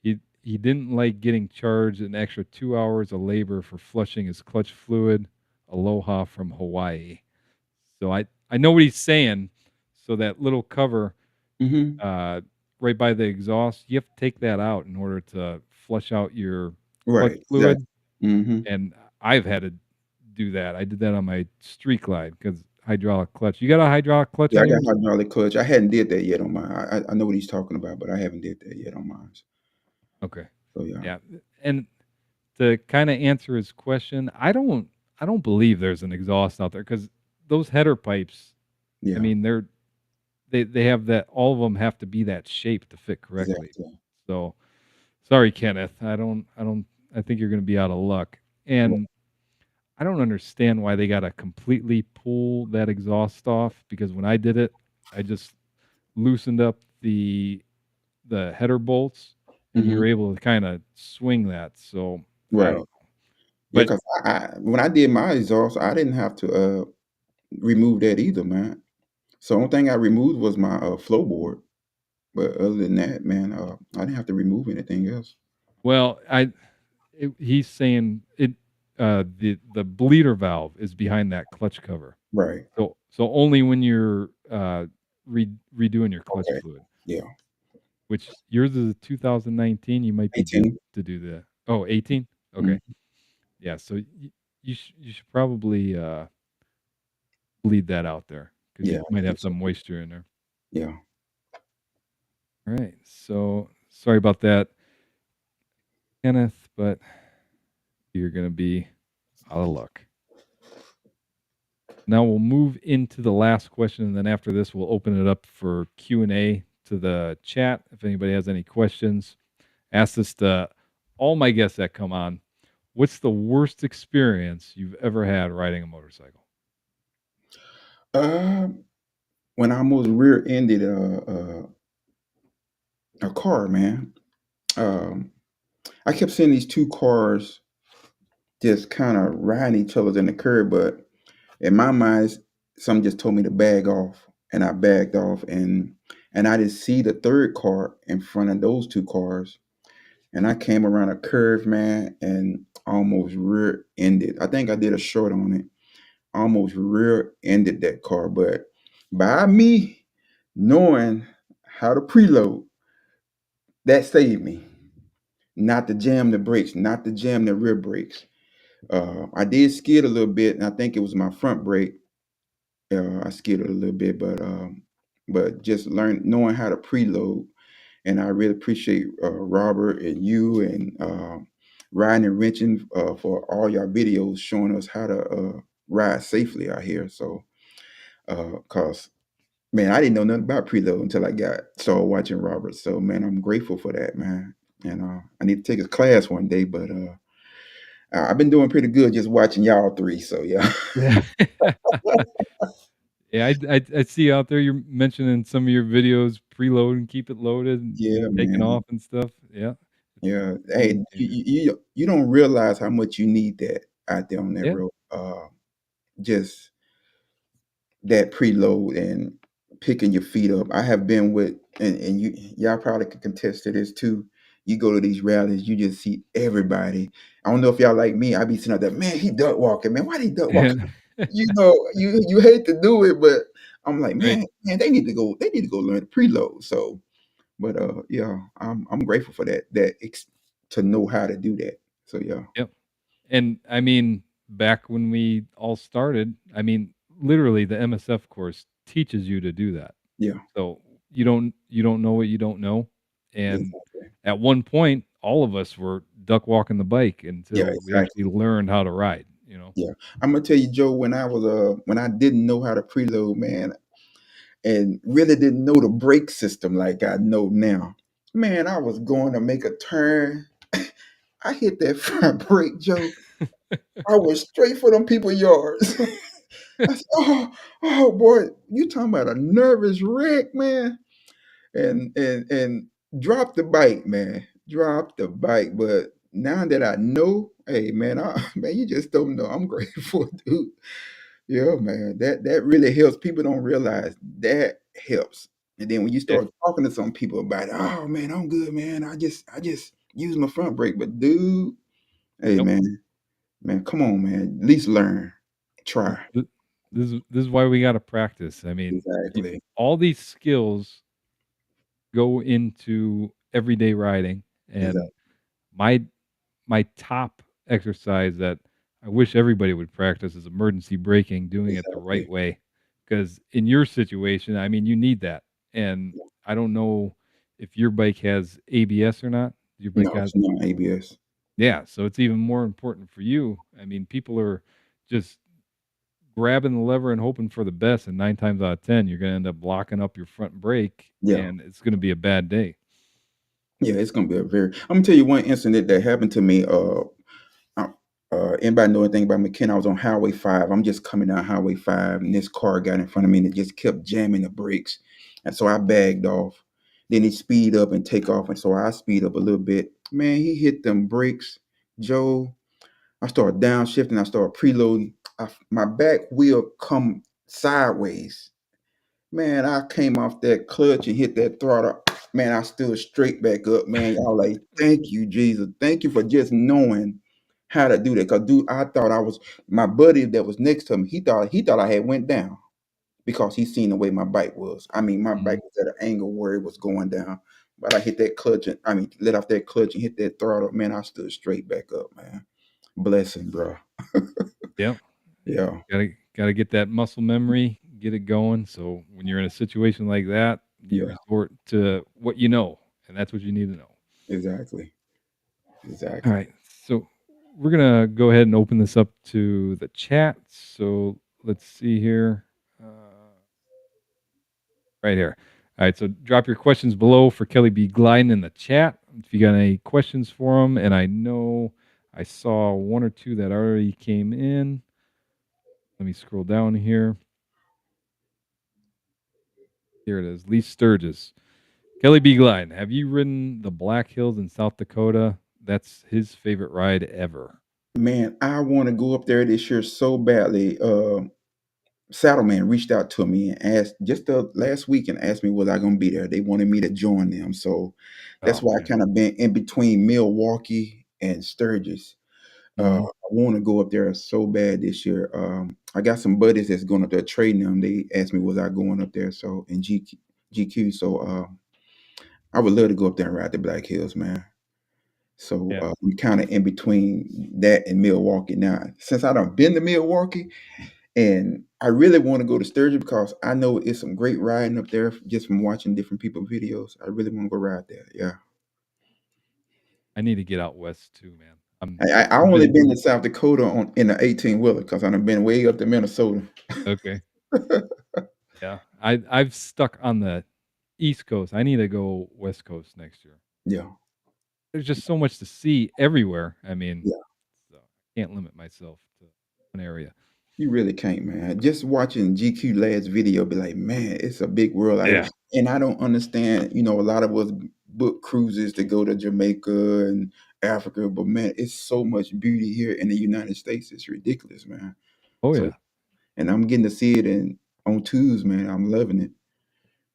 He didn't like getting charged an extra 2 hours of labor for flushing his clutch fluid. Aloha from Hawaii." So I know what he's saying. So that little cover Hmm. uh, right by the exhaust, you have to take that out in order to flush out your clutch Right, exactly. fluid. Hmm. And I've had to do that. I did that on my Street Glide because hydraulic clutch. You got a hydraulic clutch Yeah, I on got yours? hydraulic clutch. I hadn't did that yet on mine. I know what he's talking about, but I haven't did that yet on mine. Okay. So yeah. Yeah. And to kind of answer his question, I don't believe there's an exhaust out there because those header pipes, I Yeah, mean, they have that, all of them have to be that shape to fit correctly. exactly. So, sorry, Kenneth. I think you're gonna be out of luck. Right. And I don't understand why they gotta completely pull that exhaust off, because when I did it, I just loosened up the header bolts, and Hmm. you're able to kinda swing that. So, I Right. don't know. Yeah, But because when I did my exhaust, I didn't have to remove that either, man. So only thing I removed was my floorboard. But other than that, man, I didn't have to remove anything else. well, he's saying it, the bleeder valve is behind that clutch cover. Right. So only when you're, redoing your clutch Okay. fluid, Yeah. which yours is a 2019, you might be due 18. to do that. Oh, 18? Mm. Okay. Yeah, so you should probably, bleed that out there, because Yeah. you might I have think so some too. moisture in there. Yeah. Alright, so sorry about that, Kenneth, but you're gonna be out of luck. Now we'll move into the last question, and then after this, we'll open it up for Q&A to the chat. If anybody has any questions, ask this to all my guests that come on. What's the worst experience you've ever had riding a motorcycle? Um, when I almost rear-ended a car, man. Um, I kept seeing these two cars just kind of riding each other in the curb, but in my mind, something just told me to bag off, and I bagged off, and I didn't see the third car in front of those two cars, and I came around a curve, man, and almost rear-ended. I think I did a short on it. Almost rear-ended that car, but by me knowing how to preload, that saved me. Not to jam the brakes, not to jam the rear brakes. I did skid a little bit, and I think it was my front brake. I skidded a little bit, but just knowing how to preload, and I really appreciate Robert and you and Ryan and Wrenching for all your videos showing us how to ride safely out here. So, cause man, I didn't know nothing about preload until I got started watching Robert. So, man, I'm grateful for that, man. And I need to take a class one day, but I've been doing pretty good just watching y'all three. So, yeah, Yeah. Yeah, I see out there you're mentioning some of your videos, preload and keep it loaded and yeah, taking man. off and stuff. Yeah. It's Yeah. a game Hey, changer. you don't realize how much you need that out there on that Yeah. road. Just that preload and picking your feet up. I have been with, and y'all probably could contest to this too. You go to these rallies, you just see everybody. I don't know if y'all like me. I be sitting out there, man. He duck walking, man. Why they duck walking? And You know, you hate to do it, but I'm like, right. man, they need to go. They need to go learn the preload. So, but yeah, I'm grateful for to know how to do that. So yeah, Yep. And I mean, back when we all started, I mean, literally the MSF course teaches you to do that. yeah, So you don't know what you don't know. And exactly. at one point, all of us were duck walking the bike Yeah, until we actually exactly. learned how to ride, you know. Yeah, I'm gonna tell you, Joe. When I didn't know how to preload, man, and really didn't know the brake system like I know now, man, I was going to make a turn. I hit that front brake, Joe. I was straight for them people yards. I said, oh boy, you talking about a nervous wreck, man? And drop the bike, man. Drop the bike. But now that I know, hey man, man, you just don't know. I'm grateful, dude. Yeah, man. That really helps. People don't realize that helps. And then when you Yeah. start talking to some people about it, oh man, I'm good, man. I just use my front brake. But dude, hey Yep. man, come on, man. At least learn. Try. Th- this is why we got to practice. I mean, Exactly. all these skills go into everyday riding, and Exactly. my my top exercise that I wish everybody would practice is emergency braking, doing it the right Exactly. way. Because in your situation, I mean, you need that. And I don't know if your bike has ABS or not. Your bike No, has, it's not ABS. yeah. So it's even more important for you. I mean, people are just grabbing the lever and hoping for the best, and 9 times out of 10, you're gonna end up blocking up your front brake, Yeah. and it's gonna be a bad day. Yeah, it's gonna be a very. I'm gonna tell you one incident that happened to me. Uh, Anybody know anything about McKenna? I was on Highway 5. I'm just coming down Highway 5, and this car got in front of me and it just kept jamming the brakes. And so I bagged off. Then he speed up and take off. And so I speed up a little bit. Man, he hit them brakes, Joe. I started downshifting. I started preloading. My back wheel come sideways. Man, I came off that clutch and hit that throttle. Man, I stood straight back up, man. Y'all like, thank you, Jesus. Thank you for just knowing how to do that. Cause dude, I thought I was my buddy that was next to me, he thought I had went down because he seen the way my bike was. I mean, my Mhm. bike was at an angle where it was going down. But I hit that clutch and let off that clutch and hit that throttle. Man, I stood straight back up, man. Blessing, bro. Yep. Yeah, Gotta get that muscle memory, get it going, so when you're in a situation like that, you yeah, resort to what you know, and that's what you need to know. exactly. All Exactly. right, so we're gonna go ahead and open this up to the chat. So let's see here, uh, right here. All right, so drop your questions below for Kelly B. Glidden in the chat if you got any questions for him. And I know I saw one or two that already came in. Let me scroll down here. Here it is. Lee Sturgis. Kelly B. Glidden, have you ridden the Black Hills in South Dakota? That's his favorite ride ever. Man, I want to go up there this year so badly. Saddleman reached out to me and asked just the last week and asked me was I gonna be there. They wanted me to join them, so that's Oh why I man. kind of been in between Milwaukee and Sturgis. Mhm. I want to go up there so bad this year. I got some buddies that's going up there trading them. They asked me was I going up there, so in GQ. So I would love to go up there and ride the Black Hills, man. So Yeah. I'm kind of in between that and Milwaukee now. Since I done been to Milwaukee, and I really want to go to Sturgis because I know it's some great riding up there just from watching different people videos. I really want to go ride there. Yeah. I need to get out west too, man. I I've only been been to South Dakota on in the 18 wheeler because I've been way up to Minnesota. okay. Yeah. I've stuck on the East Coast. I need to go West Coast next year. Yeah. There's just so much to see everywhere. I mean, Yeah. so I can't limit myself to one area. You really can't, man. Just watching GQ last video, be like, man, it's a big world out here. Yeah. And I don't understand, a lot of us book cruises to go to Jamaica and Africa, but man, it's so much beauty here in the United States. It's ridiculous, man. Oh So, yeah. and I'm getting to see it on twos, man. I'm loving it.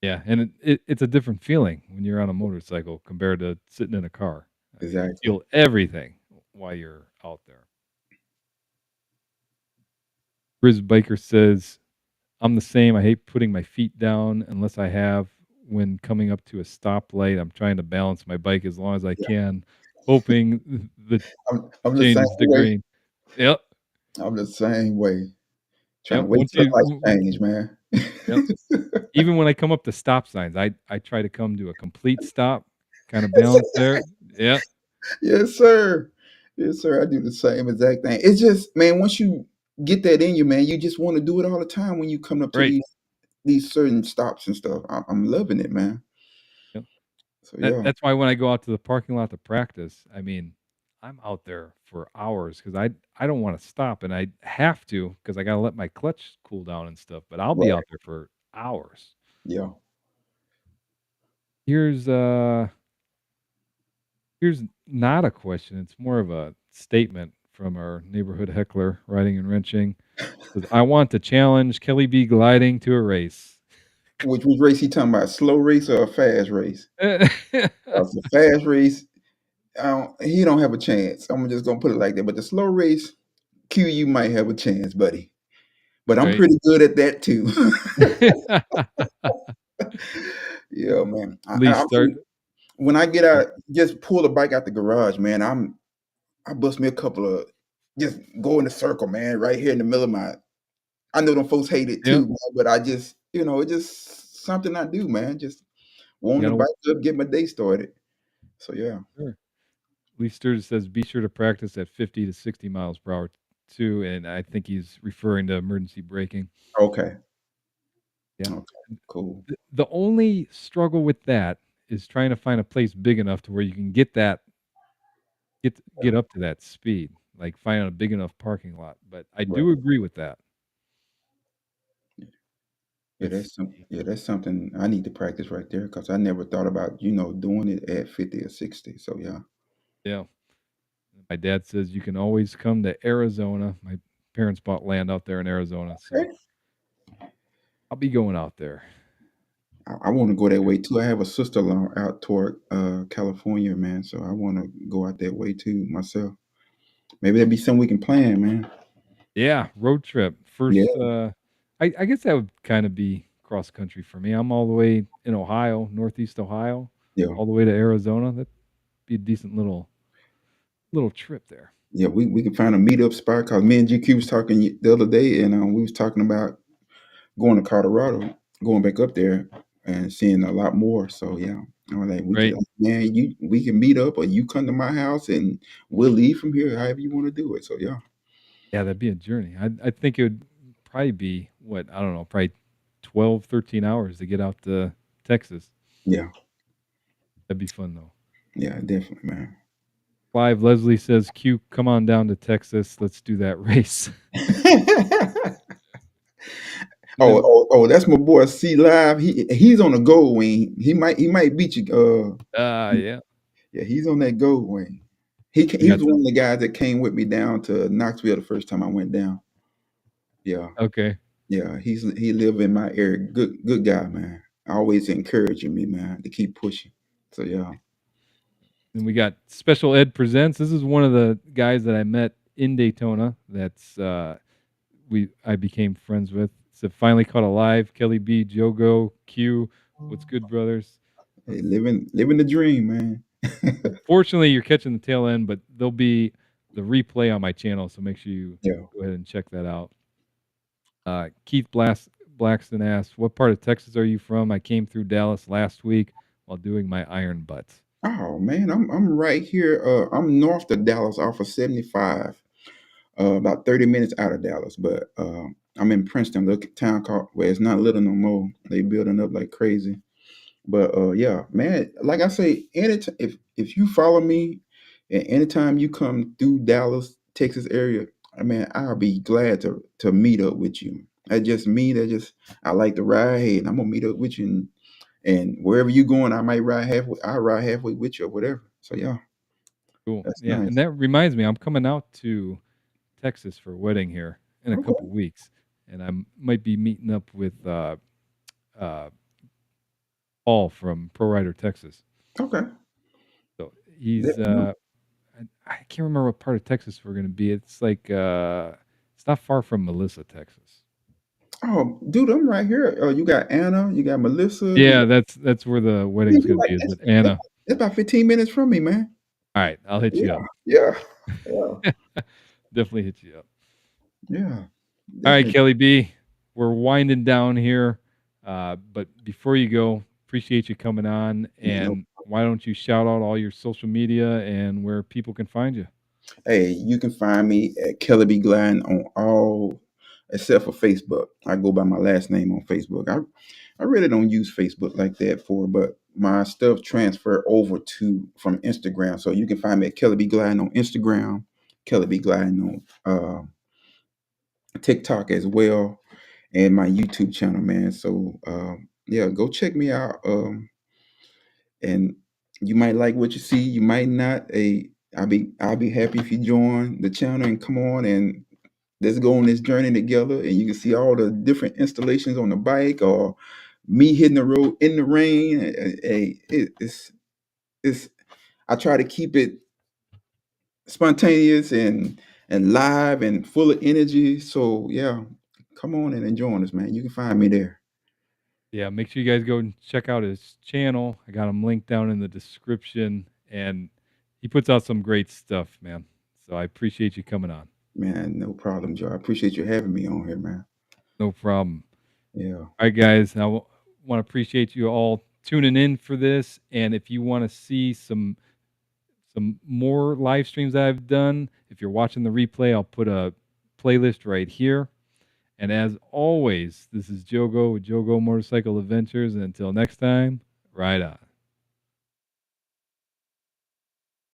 Yeah. And it's a different feeling when you're on a motorcycle compared to sitting in a car. I mean, you Exactly. feel everything while you're out there. Riz Biker says, I'm the same. I hate putting my feet down unless I have when coming up to a stoplight. I'm trying to balance my bike as long as I Yeah. can, hoping the I'm the same changes to way. green. Yep. I'm the same way. Trying to Yep. wait till the lights change, man. Yep. Even when I come up to stop signs, I try to come to a complete stop, kind of balance there. Yep. Yes, sir. Yes, sir. I do the same exact thing. It's just, man, once you get that in you, man, you just want to do it all the time when you come up to Right. these certain stops and stuff. I'm loving it, man. Yep. So yeah, That's why when I go out to the parking lot to practice, I mean, I'm out there for hours because I don't want to stop, and I have to because I got to let my clutch cool down and stuff. But I'll be right. out there for hours. Yeah. Here's uh here's not a question. It's more of a statement from our neighborhood heckler, riding and wrenching. Says, I want to challenge Kelly B gliding to a race. Which race he talking about? Slow race or a fast race? It's a fast race. He don't have a chance. I'm just gonna put it like that. But the slow race, Q, you might have a chance, buddy. But I'm Right. pretty good at that too. Yeah, man. Lee start. When I get out, just pull the bike out the garage, man. I bust me a couple of just go in the circle, man, right here in the middle of my. I know them folks hate it Yep. too, man, but I just, it's just something I do, man. Just You warm the gotta bike up, get my day started. So yeah, sure. Lee Sturgis says, be sure to practice at 50 to 60 miles per hour too, and I think he's referring to emergency braking. Okay. Yeah. Okay. Cool. The only struggle with that is trying to find a place big enough to where you can get up to that speed, like finding a big enough parking lot. But I Right. do agree with that. Yeah, Let's see. that's something I need to practice right there because I never thought about, doing it at 50 or 60. So yeah. Yeah. My dad says you can always come to Arizona. My parents bought land out there in Arizona, so Okay. I'll be going out there. I want to go that way too. I have a sister-in-law out toward California, man. So I want to go out that way too myself. Maybe that'd be something we can plan, man. Yeah, road trip. Yeah, First, I guess that would kind of be cross country for me. I'm all the way in Ohio, Northeast Ohio, yeah, all the way to Arizona. That'd be a decent little trip there. yeah. We can find a meetup spot because me and GQ was talking the other day, and we was talking about going to Colorado, going back up there, and seeing a lot more. So yeah, I was like, Right. man, we can meet up, or you come to my house, and we'll leave from here, however you want to do it. So yeah, Yeah, that'd be a journey. I think it would probably be what, I don't know, probably 12, 13 hours to get out to Texas. yeah, That'd be fun though. yeah, definitely, man. Clive Leslie says, Q, come on down to Texas. Let's do that race. And then, That's my boy C Live. He's on the gold wing. He might beat you. yeah, Yeah, he's on that gold wing. we He got was one of the guys that came with me down to Knoxville the first time I went down. Yeah, okay. yeah. He live in my area. Good guy, man. Always encouraging me, man, to keep pushing. So yeah. And we got Special Ed Presents. This is one of the guys that I met in Daytona. That's I became friends with. So finally caught alive. Kelly B, Jogo, Q. What's good, brothers? Hey, living the dream, man. Unfortunately, you're catching the tail end, but there'll be the replay on my channel, so make sure you Yeah. go ahead and check that out. Keith Blackston asks, "What part of Texas are you from? I came through Dallas last week while doing my iron butts." Oh man, I'm right here. I'm north of Dallas off of 75. About 30 minutes out of Dallas, but I'm in Princeton, little town called where it's not little no more. They building up like crazy. But yeah, man, like I say, if you follow me, and anytime you come through Dallas, Texas area, I mean, I'll be glad to meet up with you. That's just me. I like to ride. Hey, and I'm gonna meet up with you, and wherever you going, I might ride halfway. I ride halfway with you or whatever. So yeah, Cool. that's Yeah, and nice. that reminds me, I'm coming out to Texas for a wedding here in a couple Okay, weeks, and might be meeting up with uh, Paul from Pro Rider Texas. okay. So he's Let me know. I can't remember what part of Texas we're gonna be. It's like it's not far from Melissa, Texas. Oh, dude, I'm right here. You got Anna, you got Melissa, Yeah, that's where the wedding's gonna be. Is that's, it Anna? that's about 15 minutes from me, man. All right, I'll hit you Yeah, up. yeah, yeah, Definitely hit you up. yeah. All right, Definitely. Kelly B, we're winding down here, but before you go, appreciate you coming on. Yeah, no. And why don't you shout out all your social media and where people can find you? Hey, you can find me at Kelly B. Glenn on all except for Facebook. I go by my last name on Facebook. I really don't use Facebook like that but my stuff transfer over to from Instagram. So you can find me at Kelly B. Glenn on Instagram, Kelly B. Glenn on TikTok as well, and my YouTube channel, man. So yeah, go check me out. And you might like what you see, you might not. I'll be happy if you join the channel and come on and let's go on this journey together. And you can see all the different installations on the bike or me hitting the road in the rain. Hey, it's I try to keep it spontaneous and live and full of energy. So yeah, come on and join us, man. You can find me there. Yeah, make sure you guys go and check out his channel. I got him linked down in the description, and he puts out some great stuff, man. So I appreciate you coming on. Man, no problem, Joe. I appreciate you having me on here, man. No problem. Yeah. All right, guys. I want to appreciate you all tuning in for this. And if you want to see some more live streams that I've done, if you're watching the replay, I'll put a playlist right here. And as always, this is Jogo with Jogo Motorcycle Adventures. And until next time, ride on.